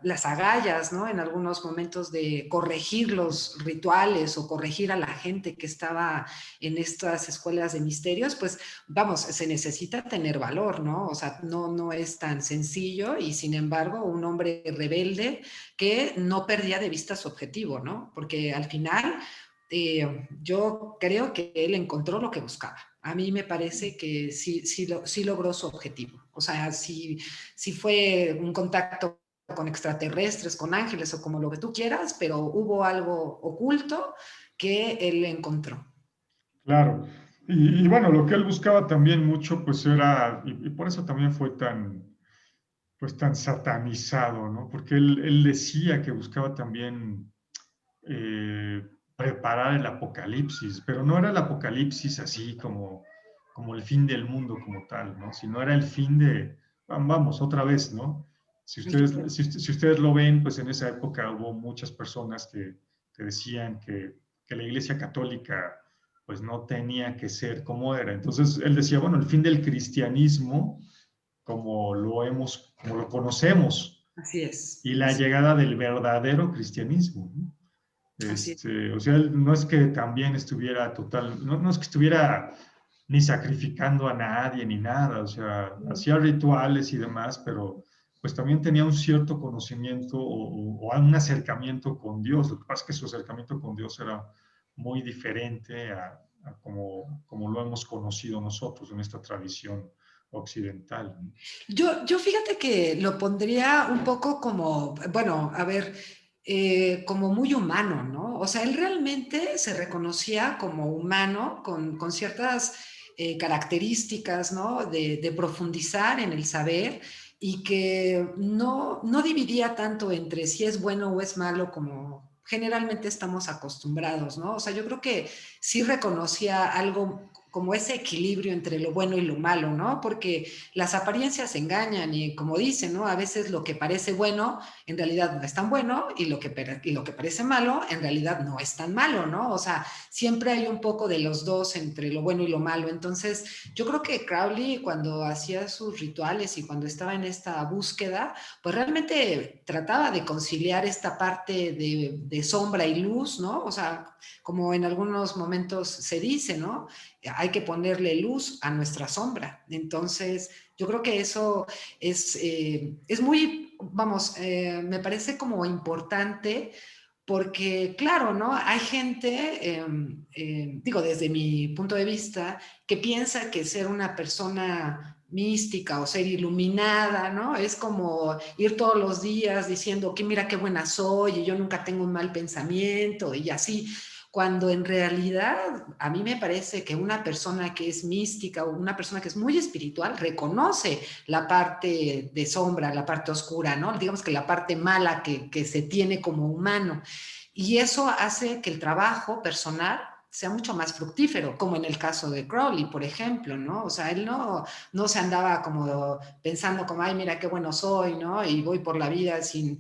las agallas, ¿no? En algunos momentos de corregir los rituales o corregir a la gente que estaba en estas escuelas de misterios, pues vamos, se necesita tener valor, ¿no? O sea, no es tan sencillo, y sin embargo un hombre rebelde que no perdía de vista su objetivo, ¿no? Porque al final yo creo que él encontró lo que buscaba. A mí me parece que sí logró su objetivo. O sea, sí fue un contacto con extraterrestres, con ángeles o como lo que tú quieras, pero hubo algo oculto que él encontró. Claro. Y bueno, lo que él buscaba también mucho, pues era, y por eso también fue tan, pues tan satanizado, ¿no? Porque él decía que buscaba también preparar el apocalipsis, pero no era el apocalipsis así como el fin del mundo como tal, ¿no? Sino era el fin de, vamos, otra vez, ¿no? Si ustedes lo ven, pues en esa época hubo muchas personas que decían que la Iglesia Católica pues no tenía que ser como era. Entonces él decía, bueno, el fin del cristianismo como lo conocemos, Así es, y la llegada del verdadero cristianismo, ¿no? así es. O sea, él no es que también estuviera no es que estuviera ni sacrificando a nadie ni nada, o sea, hacía rituales y demás, pero pues también tenía un cierto conocimiento o un acercamiento con Dios. Lo que pasa es que su acercamiento con Dios era muy diferente a como lo hemos conocido nosotros en esta tradición occidental, ¿no? Yo fíjate que lo pondría un poco como, bueno, a ver, como muy humano, ¿no? O sea, él realmente se reconocía como humano con ciertas características, ¿no? De profundizar en el saber, y que no dividía tanto entre si es bueno o es malo como generalmente estamos acostumbrados, ¿no? O sea, yo creo que sí reconocía algo como ese equilibrio entre lo bueno y lo malo, ¿no? Porque las apariencias engañan, y como dicen, ¿no? A veces lo que parece bueno en realidad no es tan bueno, y lo que parece malo en realidad no es tan malo, ¿no? O sea, siempre hay un poco de los dos entre lo bueno y lo malo. Entonces, yo creo que Crowley, cuando hacía sus rituales y cuando estaba en esta búsqueda, pues realmente trataba de conciliar esta parte de sombra y luz, ¿no? O sea, como en algunos momentos se dice, ¿no? Hay que ponerle luz a nuestra sombra. Entonces, yo creo que eso es muy, vamos, me parece como importante, porque, claro, ¿no? Hay gente, digo, desde mi punto de vista, que piensa que ser una persona mística o ser iluminada, ¿no? Es como ir todos los días diciendo que mira qué buena soy y yo nunca tengo un mal pensamiento y así. cuando en realidad a mí me parece que una persona que es mística o una persona que es muy espiritual reconoce la parte de sombra, la parte oscura, ¿no? Digamos que la parte mala que se tiene como humano. Y eso hace que el trabajo personal sea mucho más fructífero, como en el caso de Crowley, por ejemplo, ¿no? O sea, él no se andaba como pensando como, ay, mira qué bueno soy, ¿no? Y voy por la vida sin,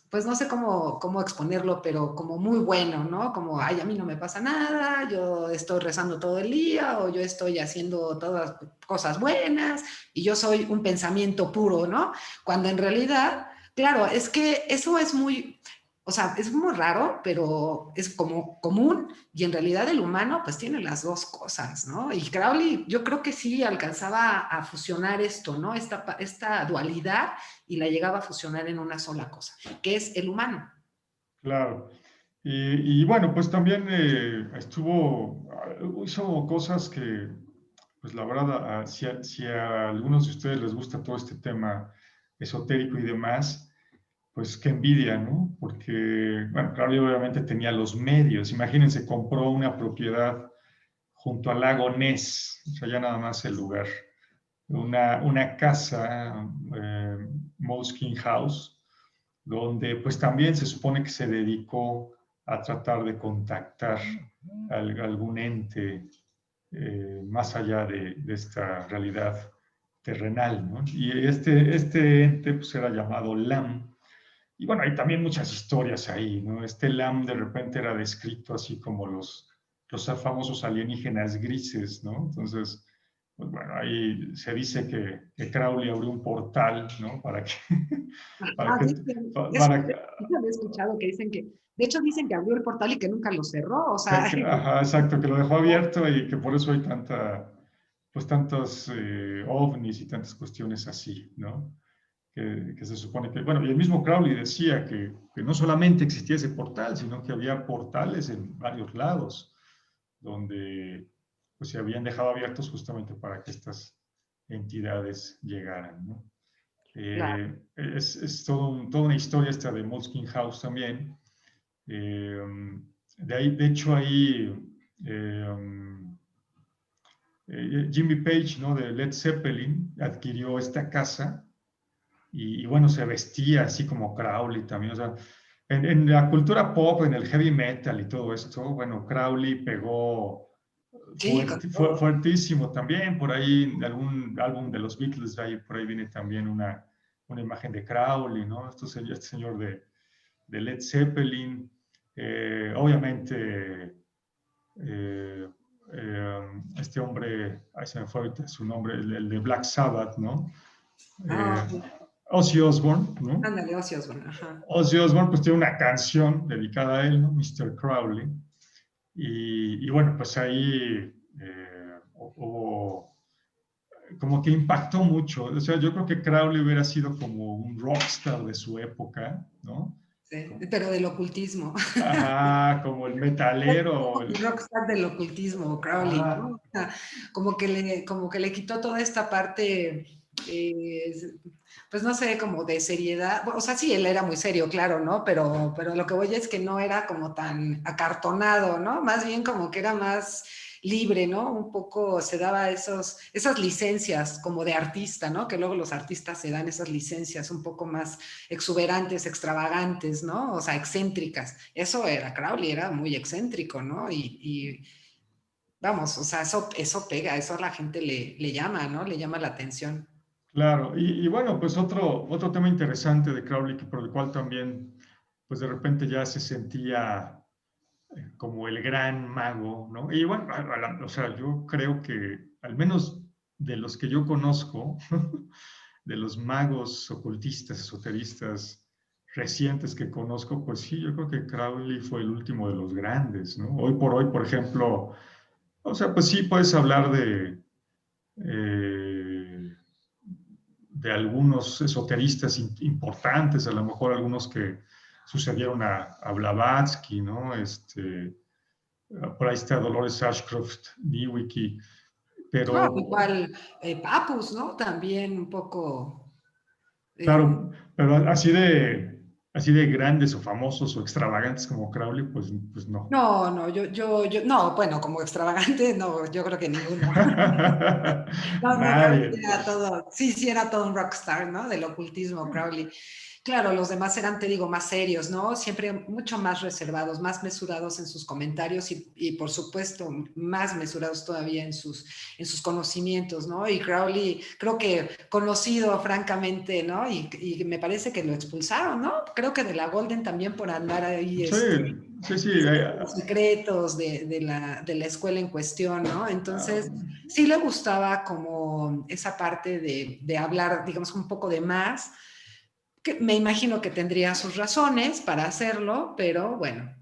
pues no sé cómo exponerlo, pero como muy bueno, ¿no? Como, ay, a mí no me pasa nada, yo estoy rezando todo el día o yo estoy haciendo todas cosas buenas y yo soy un pensamiento puro, ¿no? Cuando en realidad, claro, es que eso es muy, o sea, es muy raro, pero es como común y en realidad el humano pues tiene las dos cosas, ¿no? Y Crowley yo creo que sí alcanzaba a fusionar esto, ¿no? Esta dualidad y la llegaba a fusionar en una sola cosa, que es el humano. Claro. Y bueno, pues también hizo cosas que, pues la verdad, si a algunos de ustedes les gusta todo este tema esotérico y demás, pues qué envidia, ¿no? Porque, bueno, Crowley obviamente tenía los medios. Imagínense, compró una propiedad junto al lago Ness, o sea, ya nada más el lugar. Una casa, Moss King House, donde pues también se supone que se dedicó a tratar de contactar algún ente más allá de esta realidad terrenal, ¿no? Y este ente pues era llamado Lam. Y bueno, hay también muchas historias ahí, ¿no? Este Lam de repente era descrito así como los famosos alienígenas grises, ¿no? Entonces, pues bueno, ahí se dice que Crowley abrió un portal, ¿no? Para que, para Ah, que, dicen, para que, eso había escuchado que dicen de hecho dicen que abrió el portal y que nunca lo cerró, o sea, ajá, exacto, que lo dejó abierto y que por eso hay pues tantos ovnis y tantas cuestiones así, ¿no? Que se supone que, bueno, y el mismo Crowley decía que no solamente existía ese portal, sino que había portales en varios lados donde pues se habían dejado abiertos justamente para que estas entidades llegaran, ¿no? claro. Es toda una historia esta de Moleskine House también. Eh, de hecho, ahí eh, Jimmy Page, ¿no? De Led Zeppelin, adquirió esta casa y, bueno, se vestía así como Crowley también. O sea, en la cultura pop, en el heavy metal y todo esto, bueno, Crowley pegó Sí, con fuertísimo también. Por ahí, en algún álbum de los Beatles, ahí, por ahí viene también una imagen de Crowley, ¿no? Este señor de Led Zeppelin. Obviamente, eh, este hombre, ahí se me fue ahorita su nombre, el de Black Sabbath, ¿no? ah, Eh, Ozzy Osbourne, ¿no? ándale, ocios, bueno, ajá. Ozzy Osbourne pues tiene una canción dedicada a él, ¿no? Mr. Crowley. Y bueno, pues ahí hubo, como que impactó mucho. O sea, yo creo que Crowley hubiera sido como un rockstar de su época, ¿no? Sí, Como, pero del ocultismo. ajá, como el metalero. Un rockstar del ocultismo, Crowley, ¿no? Ajá, O sea, como que le quitó toda esta parte, eh, pues no sé, como de seriedad. O sea, sí, él era muy serio, claro, ¿no? Pero lo que voy es que no era como tan acartonado, ¿no? Más bien como que era más libre, ¿no? Un poco se daba esas licencias como de artista, ¿no? Que luego los artistas se dan esas licencias un poco más exuberantes, extravagantes, ¿no? O sea, excéntricas. Eso era Crowley, era muy excéntrico, ¿no? Y vamos, o sea, eso pega, eso a la gente le llama, ¿no? Le llama la atención. claro. Y bueno, pues otro tema interesante de Crowley, que por el cual también, pues de repente ya se sentía como el gran mago, ¿no? Y bueno, o sea, yo creo que al menos de los que yo conozco, de los magos ocultistas, esoteristas recientes que conozco, pues sí, yo creo que Crowley fue el último de los grandes, ¿no? Hoy por hoy, por ejemplo, o sea, pues sí puedes hablar eh, de algunos esoteristas importantes, a lo mejor algunos que sucedieron a Blavatsky, ¿no? Por ahí está Dolores Ashcroft, Newicki, No, pero igual Papus, ¿no? También un poco. eh, claro, pero así de, así de grandes o famosos o extravagantes como Crowley, pues no. No, no, no, bueno, como extravagante, no, yo creo que ninguno. No, no, Crowley Nadie. era todo, sí, sí, era todo un rockstar, ¿no? Del ocultismo, Crowley. Claro, los demás eran, te digo, más serios, ¿no? Siempre mucho más reservados, más mesurados en sus comentarios y por supuesto, más mesurados todavía en sus conocimientos, ¿no? Y Crowley, creo que conocido francamente, ¿no? Y me parece que lo expulsaron, ¿no? Creo que de la Golden también por andar ahí, Sí, sí, sí. diciendo los secretos de la escuela en cuestión, ¿no? Entonces, sí le gustaba como esa parte de hablar, digamos, un poco de más, que me imagino que tendría sus razones para hacerlo, pero bueno,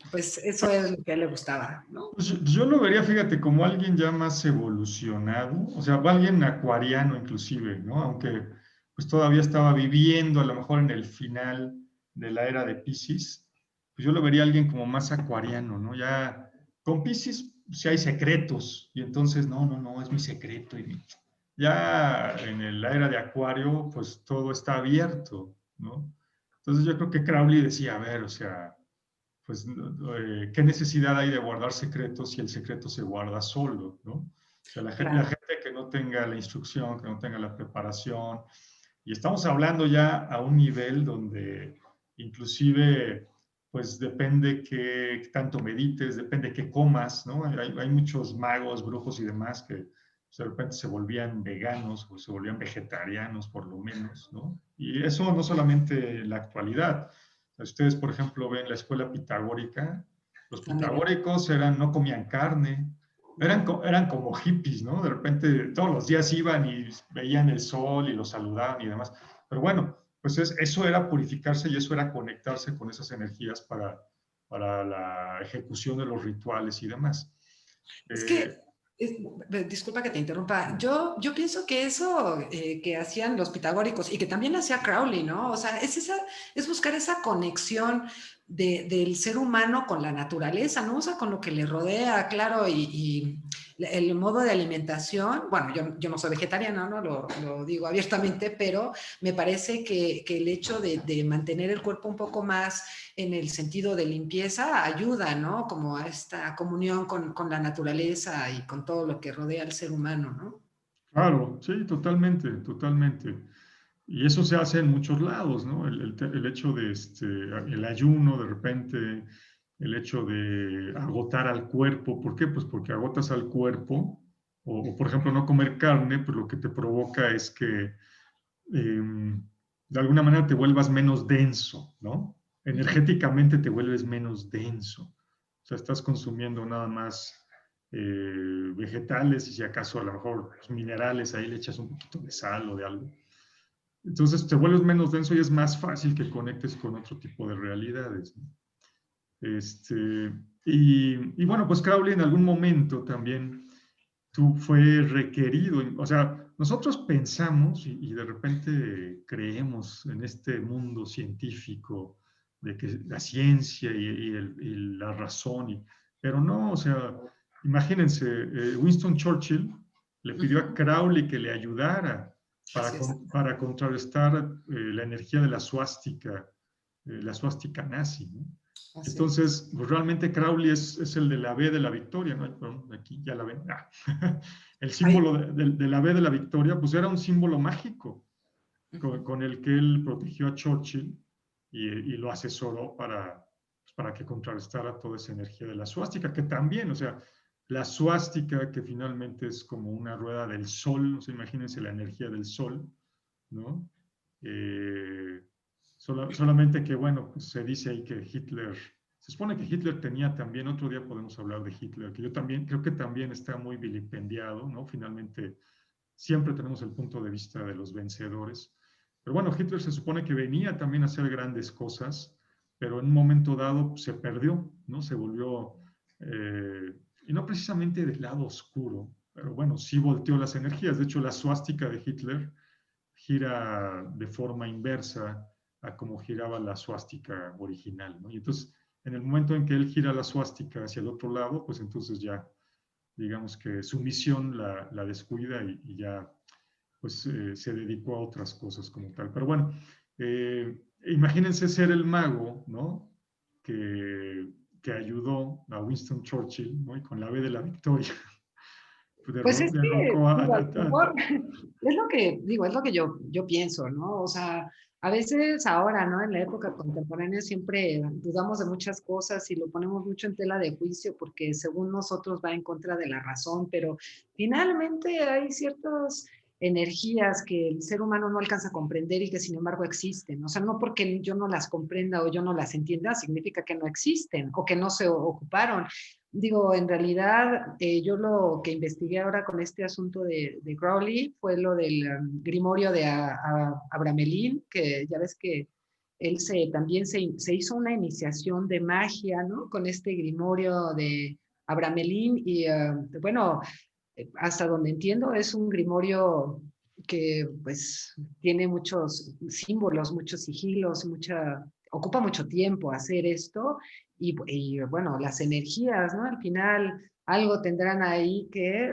pues eso es lo que a él le gustaba, ¿no? Pues yo lo vería, fíjate, como alguien ya más evolucionado, o sea, alguien acuariano inclusive, ¿no? Aunque pues todavía estaba viviendo a lo mejor en el final de la era de Piscis, pues yo lo vería alguien como más acuariano, ¿no? Ya con Piscis sí hay secretos y entonces no, es mi secreto y ya en la era de Acuario pues todo está abierto, ¿no? Entonces yo creo que Crowley decía, a ver, o sea, pues, ¿qué necesidad hay de guardar secretos si el secreto se guarda solo, ¿no? O sea, la Claro, gente que no tenga la instrucción, que no tenga la preparación, y estamos hablando ya a un nivel donde inclusive, pues depende qué tanto medites, depende qué comas, ¿no? Hay muchos magos, brujos y demás que pues, de repente se volvían veganos o se volvían vegetarianos por lo menos, ¿no? Y eso no solamente en la actualidad. Ustedes, por ejemplo, ven la escuela pitagórica, los ándale. pitagóricos no comían carne, eran como hippies, ¿no? De repente todos los días iban y veían el sol y lo saludaban y demás. Pero bueno, pues eso era purificarse y eso era conectarse con esas energías para la ejecución de los rituales y demás. Es Eh, que, es- disculpa que te interrumpa, yo pienso que eso que hacían los pitagóricos y que también hacía Crowley, ¿no? O sea, es buscar esa conexión del ser humano con la naturaleza, ¿no? O sea, con lo que le rodea, claro, y el modo de alimentación, bueno, yo no soy vegetariana, ¿no? Lo digo abiertamente, pero me parece que el hecho de mantener el cuerpo un poco más en el sentido de limpieza ayuda, ¿no? Como a esta comunión con la naturaleza y con todo lo que rodea al ser humano, ¿no? claro, sí, totalmente, totalmente. Y eso se hace en muchos lados, ¿no? El hecho de el ayuno de repente, el hecho de agotar al cuerpo. ¿Por qué? Pues porque agotas al cuerpo, por ejemplo no comer carne, pues lo que te provoca es que de alguna manera te vuelvas menos denso, ¿no? Uh -huh. Energéticamente te vuelves menos denso. O sea, estás consumiendo nada más vegetales y si acaso a lo mejor los minerales, ahí le echas un poquito de sal o de algo. Entonces te vuelves menos denso y es más fácil que conectes con otro tipo de realidades, ¿no? Este, y bueno, pues Crowley en algún momento también fue requerido, o sea, nosotros pensamos y de repente creemos en este mundo científico de que la ciencia y la razón, pero no, o sea, imagínense, Winston Churchill le Uh pidió a -huh. Crowley que le ayudara Así es. para contrarrestar la energía de la suástica nazi, ¿no? Así es. Entonces, pues realmente Crowley es el de la B de la victoria, ¿no? Perdón, aquí ya la ven. Ah. El Ay, símbolo de la B de la victoria, pues era un símbolo mágico uh -huh. con el que él protegió a Churchill y lo asesoró pues, para que contrarrestara toda esa energía de la suástica, que también, o sea, la suástica que finalmente es como una rueda del sol, o sea, imagínense la energía del sol, ¿no? Eh, solamente que, bueno, pues se dice ahí que Hitler, se supone que Hitler tenía también, otro día podemos hablar de Hitler, que yo también creo que también está muy vilipendiado, ¿no? Finalmente, siempre tenemos el punto de vista de los vencedores. Pero bueno, Hitler se supone que venía también a hacer grandes cosas, pero en un momento dado se perdió, ¿no? Se volvió, y no precisamente del lado oscuro, pero bueno, sí volteó las energías. De hecho, la suástica de Hitler gira de forma inversa a como giraba la suástica original, ¿no? Y entonces, en el momento en que él gira la suástica hacia el otro lado, pues entonces ya, digamos que su misión la descuida y ya, pues se dedicó a otras cosas como tal. Pero bueno, imagínense ser el mago, ¿no? Que, que ayudó a Winston Churchill, ¿no? Y con la B de la victoria, Pues es que, derrocó digo, a lo mejor, es lo que, digo, es lo que yo pienso, ¿no? O sea, a veces ahora, ¿no? En la época contemporánea siempre dudamos de muchas cosas y lo ponemos mucho en tela de juicio porque según nosotros va en contra de la razón, pero finalmente hay ciertas energías que el ser humano no alcanza a comprender y que sin embargo existen. O sea, no porque yo no las comprenda o yo no las entienda, significa que no existen o que no se ocuparon. Digo, en realidad, yo lo que investigué ahora con este asunto de Crowley fue lo del grimorio de Abramelin, que ya ves que él también se hizo una iniciación de magia, ¿no? Con este grimorio de Abramelin y, bueno, hasta donde entiendo, es un grimorio que pues tiene muchos símbolos, muchos sigilos, ocupa mucho tiempo hacer esto y bueno, las energías, ¿no? Al final algo tendrán ahí que,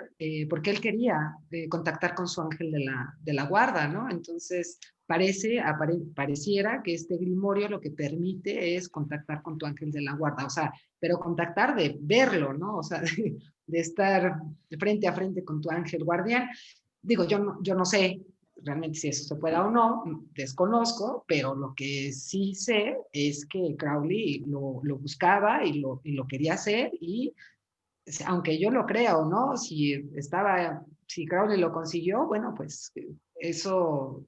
porque él quería contactar con su ángel de la guarda, ¿no? Entonces pareciera que este grimorio lo que permite es contactar con tu ángel de la guarda, o sea, pero contactar de verlo, ¿no? O sea, de estar frente a frente con tu ángel guardián. Digo, yo no sé realmente si eso se pueda o no, desconozco, pero lo que sí sé es que Crowley lo buscaba y lo quería hacer y aunque yo lo crea o no, si Crowley lo consiguió, bueno, pues eso,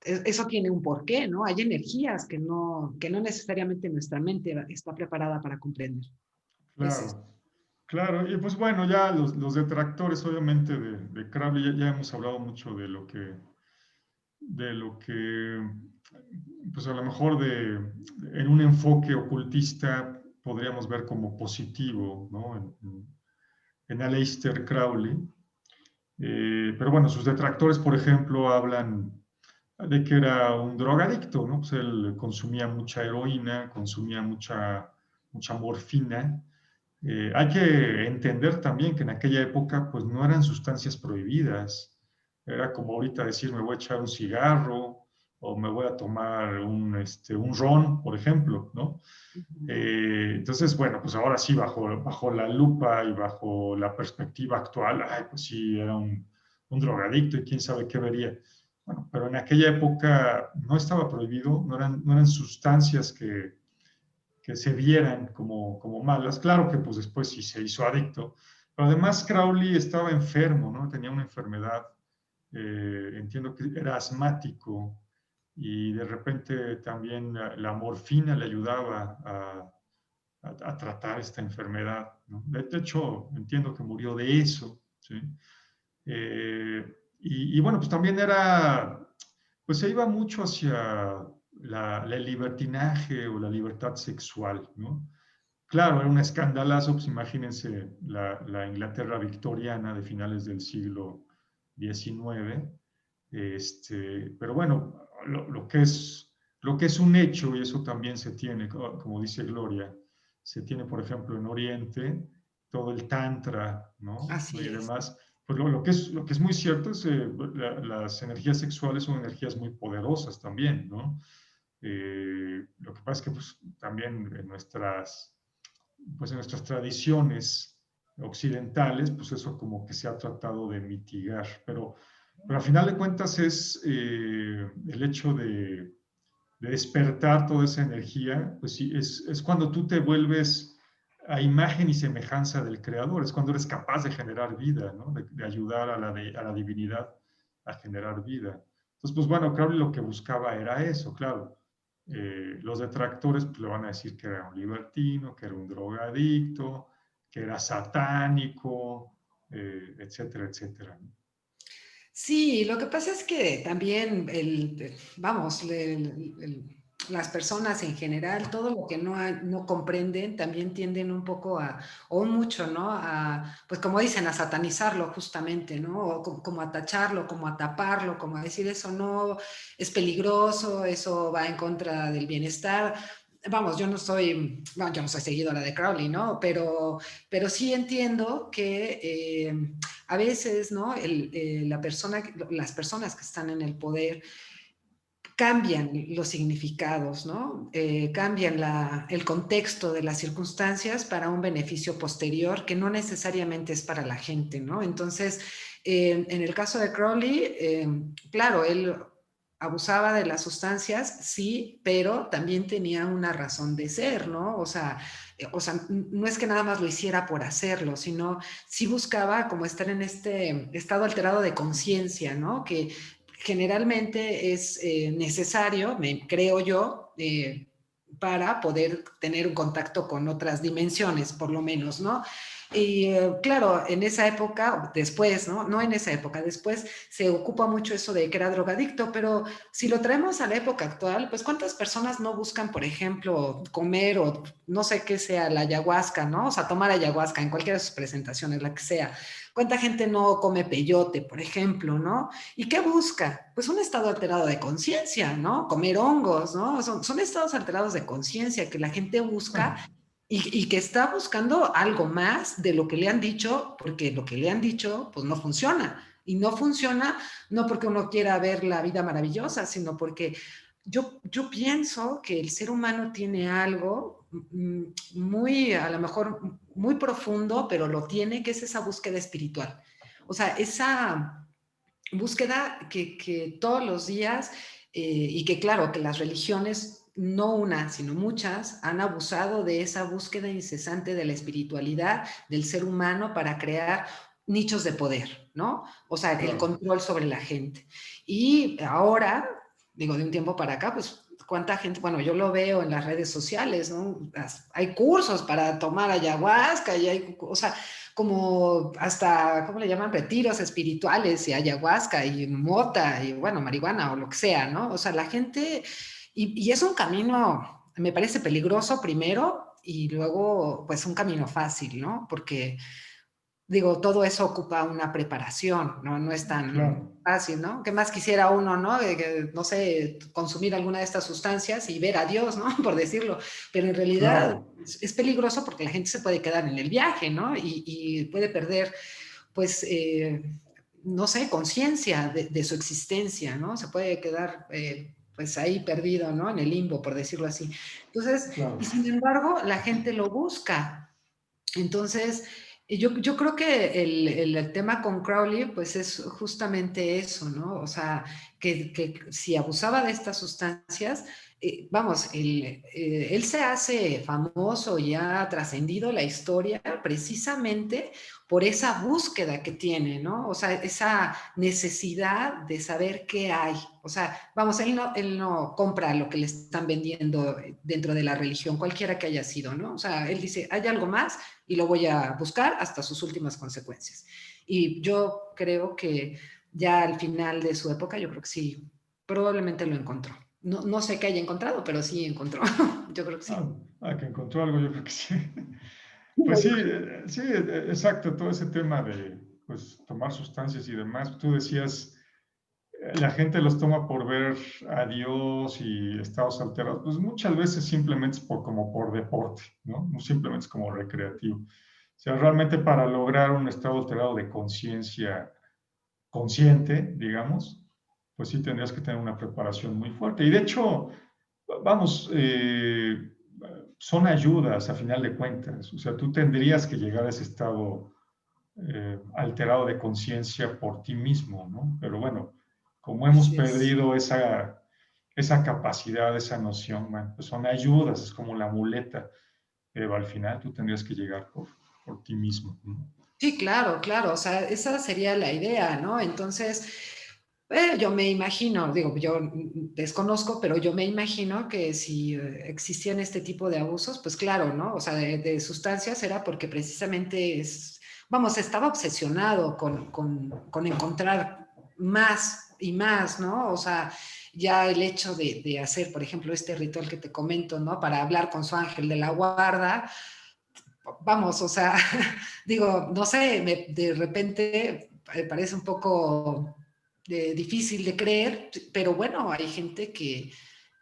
eso tiene un porqué, ¿no? Hay energías que no necesariamente nuestra mente está preparada para comprender. Es eso. claro, claro, y pues bueno, ya los detractores obviamente de Crowley, ya hemos hablado mucho de lo que, pues a lo mejor en un enfoque ocultista podríamos ver como positivo, ¿no? En Aleister Crowley. Pero bueno, sus detractores, por ejemplo, hablan de que era un drogadicto, ¿no? Pues él consumía mucha heroína, consumía mucha morfina. Hay que entender también que en aquella época pues no eran sustancias prohibidas. Era como ahorita decir me voy a echar un cigarro o me voy a tomar un ron, por ejemplo, ¿no? Ujú. Entonces, bueno, pues ahora sí, bajo la lupa y bajo la perspectiva actual, ay, pues sí, era un drogadicto y quién sabe qué vería. Bueno, pero en aquella época no estaba prohibido, no eran sustancias que se vieran como malas. Claro que pues después sí se hizo adicto, pero además Crowley estaba enfermo, ¿no? Tenía una enfermedad, entiendo que era asmático y de repente también la morfina le ayudaba a tratar esta enfermedad, ¿no? De hecho, entiendo que murió de eso, ¿sí? Y bueno, pues también pues se iba mucho hacia el libertinaje o la libertad sexual, ¿no? Claro, era un escandalazo, pues imagínense la Inglaterra victoriana de finales del siglo XIX, pero bueno, lo que es un hecho, y eso también se tiene, como dice Gloria, se tiene, por ejemplo, en Oriente, todo el Tantra, ¿no? Y Así es. demás. Pues lo que es muy cierto es que las energías sexuales son energías muy poderosas también, ¿no? Lo que pasa es que pues, también pues, en nuestras tradiciones occidentales, pues eso como que se ha tratado de mitigar, pero a final de cuentas es el hecho de despertar toda esa energía, pues sí, es cuando tú te vuelves a imagen y semejanza del creador, es cuando eres capaz de generar vida, ¿no? De ayudar a la divinidad a generar vida. Entonces, pues bueno, Crowley lo que buscaba era eso, claro. Los detractores pues, le van a decir que era un libertino, que era un drogadicto, que era satánico, etcétera, etcétera, ¿no? Sí, lo que pasa es que también vamos, las personas en general, todo lo que no comprenden, también tienden un poco o mucho, ¿no? Pues como dicen, a satanizarlo justamente, ¿no? O como a tacharlo, como a taparlo, como a decir eso no es peligroso, eso va en contra del bienestar. Vamos, bueno, yo no soy seguidora de Crowley, ¿no? Pero sí entiendo que a veces, ¿no? Las personas que están en el poder cambian los significados, ¿no? Cambian el contexto de las circunstancias para un beneficio posterior que no necesariamente es para la gente, ¿no? Entonces, en el caso de Crowley, claro, él abusaba de las sustancias, sí, pero también tenía una razón de ser, ¿no? O sea, no es que nada más lo hiciera por hacerlo, sino sí buscaba como estar en este estado alterado de conciencia, ¿no? Que generalmente es necesario, creo yo, para poder tener un contacto con otras dimensiones, por lo menos, ¿no? Y claro, en esa época, después, ¿no? No en esa época, después se ocupa mucho eso de que era drogadicto, pero si lo traemos a la época actual, pues ¿cuántas personas no buscan, por ejemplo, comer o no sé qué sea la ayahuasca, ¿no? O sea, tomar ayahuasca en cualquiera de sus presentaciones, la que sea. ¿Cuánta gente no come peyote, por ejemplo, ¿no? ¿Y qué busca? Pues un estado alterado de conciencia, ¿no? Comer hongos, ¿no? Son estados alterados de conciencia que la gente busca Bueno, y que está buscando algo más de lo que le han dicho, porque lo que le han dicho, pues no funciona. Y no funciona no porque uno quiera ver la vida maravillosa, sino porque yo pienso que el ser humano tiene algo muy, a lo mejor muy profundo, pero lo tiene, que es esa búsqueda espiritual. O sea, esa búsqueda que todos los días, y que claro, que las religiones, no una, sino muchas, han abusado de esa búsqueda incesante de la espiritualidad del ser humano para crear nichos de poder, ¿no? O sea, el claro. control sobre la gente. Y ahora, digo, de un tiempo para acá, pues cuánta gente, bueno, yo lo veo en las redes sociales, ¿no? Hay cursos para tomar ayahuasca y hay, o sea, como hasta, ¿cómo le llaman? Retiros espirituales y ayahuasca y mota y bueno, marihuana o lo que sea, ¿no? O sea, la gente, y es un camino, me parece peligroso primero y luego pues un camino fácil, ¿no? Porque digo, todo eso ocupa una preparación, ¿no? No es tan Claro, fácil, ¿no? ¿Qué más quisiera uno, ¿no? No sé, consumir alguna de estas sustancias y ver a Dios, ¿no? Por decirlo. Pero en realidad claro. es peligroso porque la gente se puede quedar en el viaje, ¿no? Y puede perder, pues, no sé, conciencia de su existencia, ¿no? Se puede quedar, pues, ahí perdido, ¿no? En el limbo, por decirlo así. Entonces, Claro, y sin embargo, la gente lo busca. Entonces, yo creo que el tema con Crowley, pues es justamente eso, ¿no? O sea, que si abusaba de estas sustancias, vamos, él se hace famoso y ha trascendido la historia precisamente por esa búsqueda que tiene, ¿no? O sea, esa necesidad de saber qué hay. O sea, vamos, él no compra lo que le están vendiendo dentro de la religión, cualquiera que haya sido, ¿no? O sea, él dice, hay algo más y lo voy a buscar hasta sus últimas consecuencias. Y yo creo que ya al final de su época, yo creo que sí, probablemente lo encontró. No, no sé qué haya encontrado, pero sí encontró. Yo creo que ah, sí. que encontró algo, yo creo que sí. Pues sí, sí, exacto, todo ese tema de pues, tomar sustancias y demás. Tú decías, la gente los toma por ver a Dios y estados alterados. Pues muchas veces simplemente es como por deporte, ¿no? No simplemente es como recreativo. O sea, realmente para lograr un estado alterado de conciencia consciente, digamos, pues sí tendrías que tener una preparación muy fuerte. Y de hecho, vamos, son ayudas a final de cuentas. O sea, tú tendrías que llegar a ese estado alterado de conciencia por ti mismo, ¿no? Pero bueno, como hemos Así es. perdido esa capacidad, esa noción, bueno, pues son ayudas, es como la muleta, pero al final tú tendrías que llegar por ti mismo, ¿no? Sí, claro, claro. O sea, esa sería la idea, ¿no? Entonces, yo me imagino, digo, yo desconozco, pero yo me imagino que si existían este tipo de abusos, pues claro, ¿no? O sea, de sustancias era porque precisamente es, vamos, estaba obsesionado con encontrar más y más, ¿no? O sea, ya el hecho de hacer, por ejemplo, este ritual que te comento, ¿no? Para hablar con su ángel de la guarda, vamos, o sea, digo, no sé, de repente parece un poco difícil de creer, pero bueno, hay gente que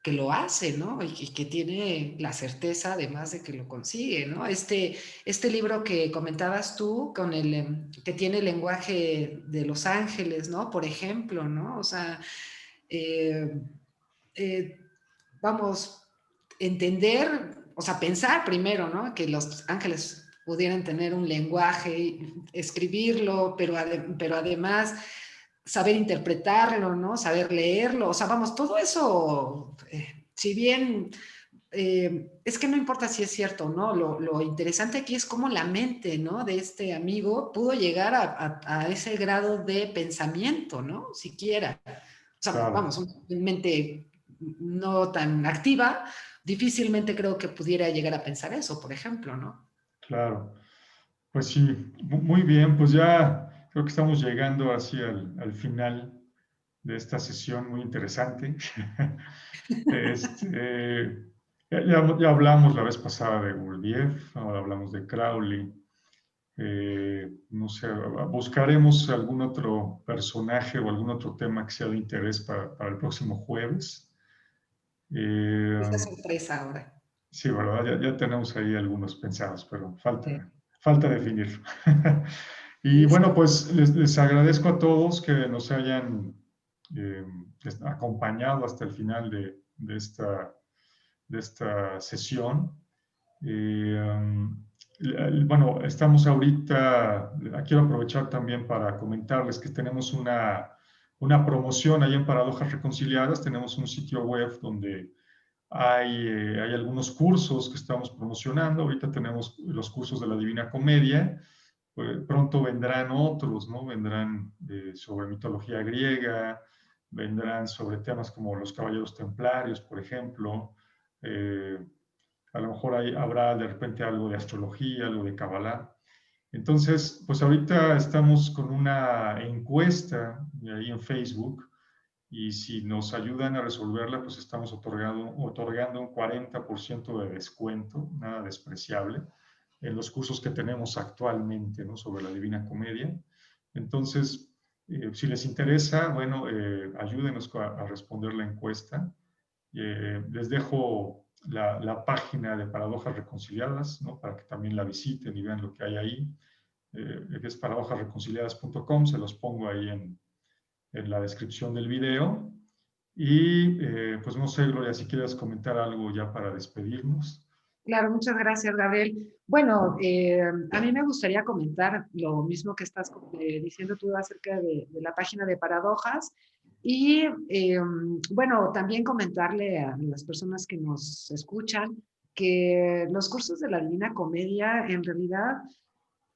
lo hace, ¿no? Y que tiene la certeza además de que lo consigue, ¿no? Este libro que comentabas tú, con que tiene el lenguaje de los ángeles, ¿no? Por ejemplo, ¿no? O sea, eh, eh, vamos, entender, o sea, pensar primero, ¿no? Que los ángeles pudieran tener un lenguaje, escribirlo, pero además saber interpretarlo, ¿no? Saber leerlo, o sea, vamos, todo eso, si bien es que no importa si es cierto o no, lo interesante aquí es cómo la mente, ¿no? De este amigo pudo llegar a ese grado de pensamiento, ¿no? Siquiera. O sea, Claro, vamos, una mente no tan activa, difícilmente creo que pudiera llegar a pensar eso, por ejemplo, ¿no? claro. Pues sí, muy bien, pues ya creo que estamos llegando así al final de esta sesión muy interesante. Este, ya hablamos la vez pasada de Gurdjieff, ahora hablamos de Crowley. No sé, buscaremos algún otro personaje o algún otro tema que sea de interés para el próximo jueves. Esa Eh, sorpresa ahora. sí, ¿verdad? Ya tenemos ahí algunos pensados, pero Sí, falta definir. Y sí, bueno, sí. pues les agradezco a todos que nos hayan eh, acompañado hasta el final de esta sesión. Bueno, estamos ahorita, quiero aprovechar también para comentarles que tenemos una promoción ahí en Paradojas Reconciliadas, tenemos un sitio web donde hay algunos cursos que estamos promocionando, ahorita tenemos los cursos de la Divina Comedia, pues pronto vendrán otros, ¿no? Vendrán sobre mitología griega, vendrán sobre temas como los caballeros templarios, por ejemplo, eh, a lo mejor habrá de repente algo de astrología, algo de Kabbalah. Entonces, pues ahorita estamos con una encuesta ahí en Facebook y si nos ayudan a resolverla, pues estamos otorgando un 40% de descuento, nada despreciable, en los cursos que tenemos actualmente, ¿no? Sobre la Divina Comedia. Entonces, si les interesa, bueno, ayúdenos a responder la encuesta. Les dejo página de Paradojas Reconciliadas, ¿no? Para que también la visiten y vean lo que hay ahí. Que es paradojasreconciliadas.com, se los pongo ahí en la descripción del video. Y pues no sé, Gloria, si quieres comentar algo ya para despedirnos. Claro, muchas gracias, Gabriel. Bueno, a mí me gustaría comentar lo mismo que estás diciendo tú acerca de la página de Paradojas y, bueno, también comentarle a las personas que nos escuchan que los cursos de la Divina Comedia en realidad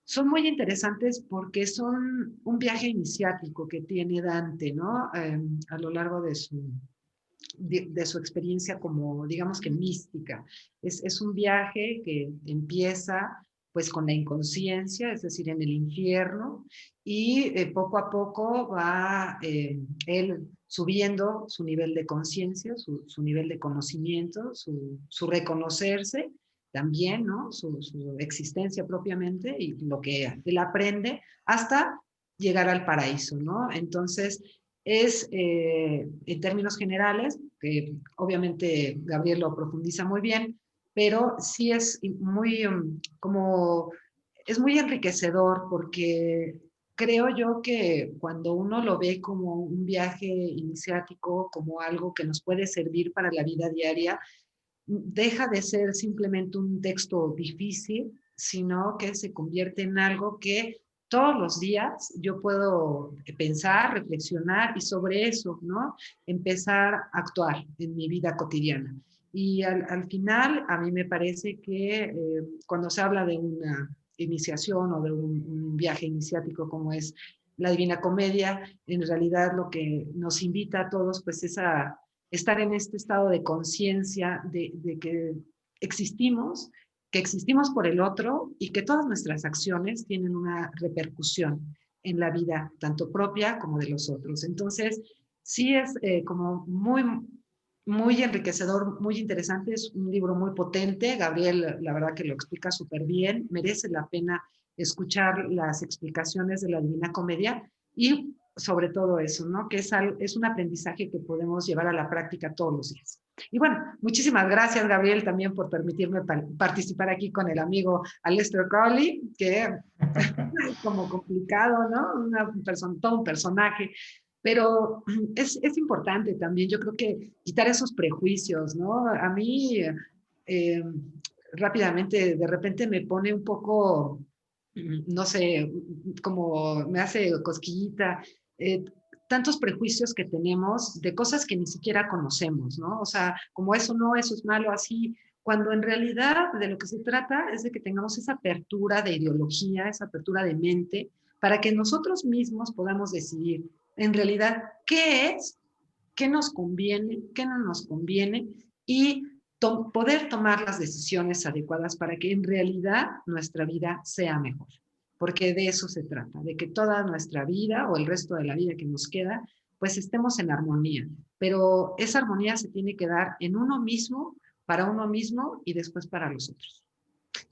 son muy interesantes porque son un viaje iniciático que tiene Dante, ¿no? A lo largo de su experiencia como, digamos que mística. Es un viaje que empieza pues con la inconsciencia, es decir, en el infierno, y poco a poco va él subiendo su nivel de conciencia, su nivel de conocimiento, su reconocerse también, ¿no? Su existencia propiamente y lo que él aprende hasta llegar al paraíso, ¿no? Entonces, es, en términos generales, que obviamente Gabriel lo profundiza muy bien, pero sí es muy, como, es muy enriquecedor porque creo yo que cuando uno lo ve como un viaje iniciático, como algo que nos puede servir para la vida diaria, deja de ser simplemente un texto difícil, sino que se convierte en algo que todos los días yo puedo pensar, reflexionar y sobre eso, ¿no? Empezar a actuar en mi vida cotidiana. Y al final, a mí me parece que cuando se habla de una iniciación o de un viaje iniciático como es la Divina Comedia, en realidad lo que nos invita a todos pues es a estar en este estado de conciencia de que existimos por el otro y que todas nuestras acciones tienen una repercusión en la vida, tanto propia como de los otros. Entonces, sí es como muy enriquecedor, muy interesante, es un libro muy potente, Gabriel la verdad que lo explica súper bien, merece la pena escuchar las explicaciones de la Divina Comedia y sobre todo eso, ¿no? Que es un aprendizaje que podemos llevar a la práctica todos los días. Y bueno, muchísimas gracias, Gabriel, también por permitirme participar aquí con el amigo Aleister Crowley, que es como complicado, ¿no? Todo un personaje, Pero es importante también, yo creo que quitar esos prejuicios, ¿no? A mí, eh, rápidamente, de repente me pone un poco, no sé, como me hace cosquillita, eh, tantos prejuicios que tenemos de cosas que ni siquiera conocemos, ¿no? O sea, como eso no, eso es malo, así, cuando en realidad de lo que se trata es de que tengamos esa apertura de ideología, esa apertura de mente, para que nosotros mismos podamos decidir en realidad qué es, qué nos conviene, qué no nos conviene y poder tomar las decisiones adecuadas para que en realidad nuestra vida sea mejor. Porque de eso se trata, de que toda nuestra vida o el resto de la vida que nos queda, pues estemos en armonía. Pero esa armonía se tiene que dar en uno mismo, para uno mismo y después para los otros.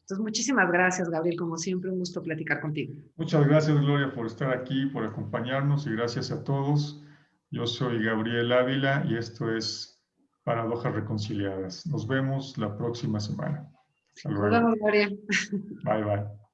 Entonces, muchísimas gracias, Gabriel. Como siempre, un gusto platicar contigo. Muchas gracias, Gloria, por estar aquí, por acompañarnos y gracias a todos. Yo soy Gabriel Ávila y esto es Paradojas Reconciliadas. Nos vemos la próxima semana. Hasta Nos luego. vemos, Gabriel. Bye, bye.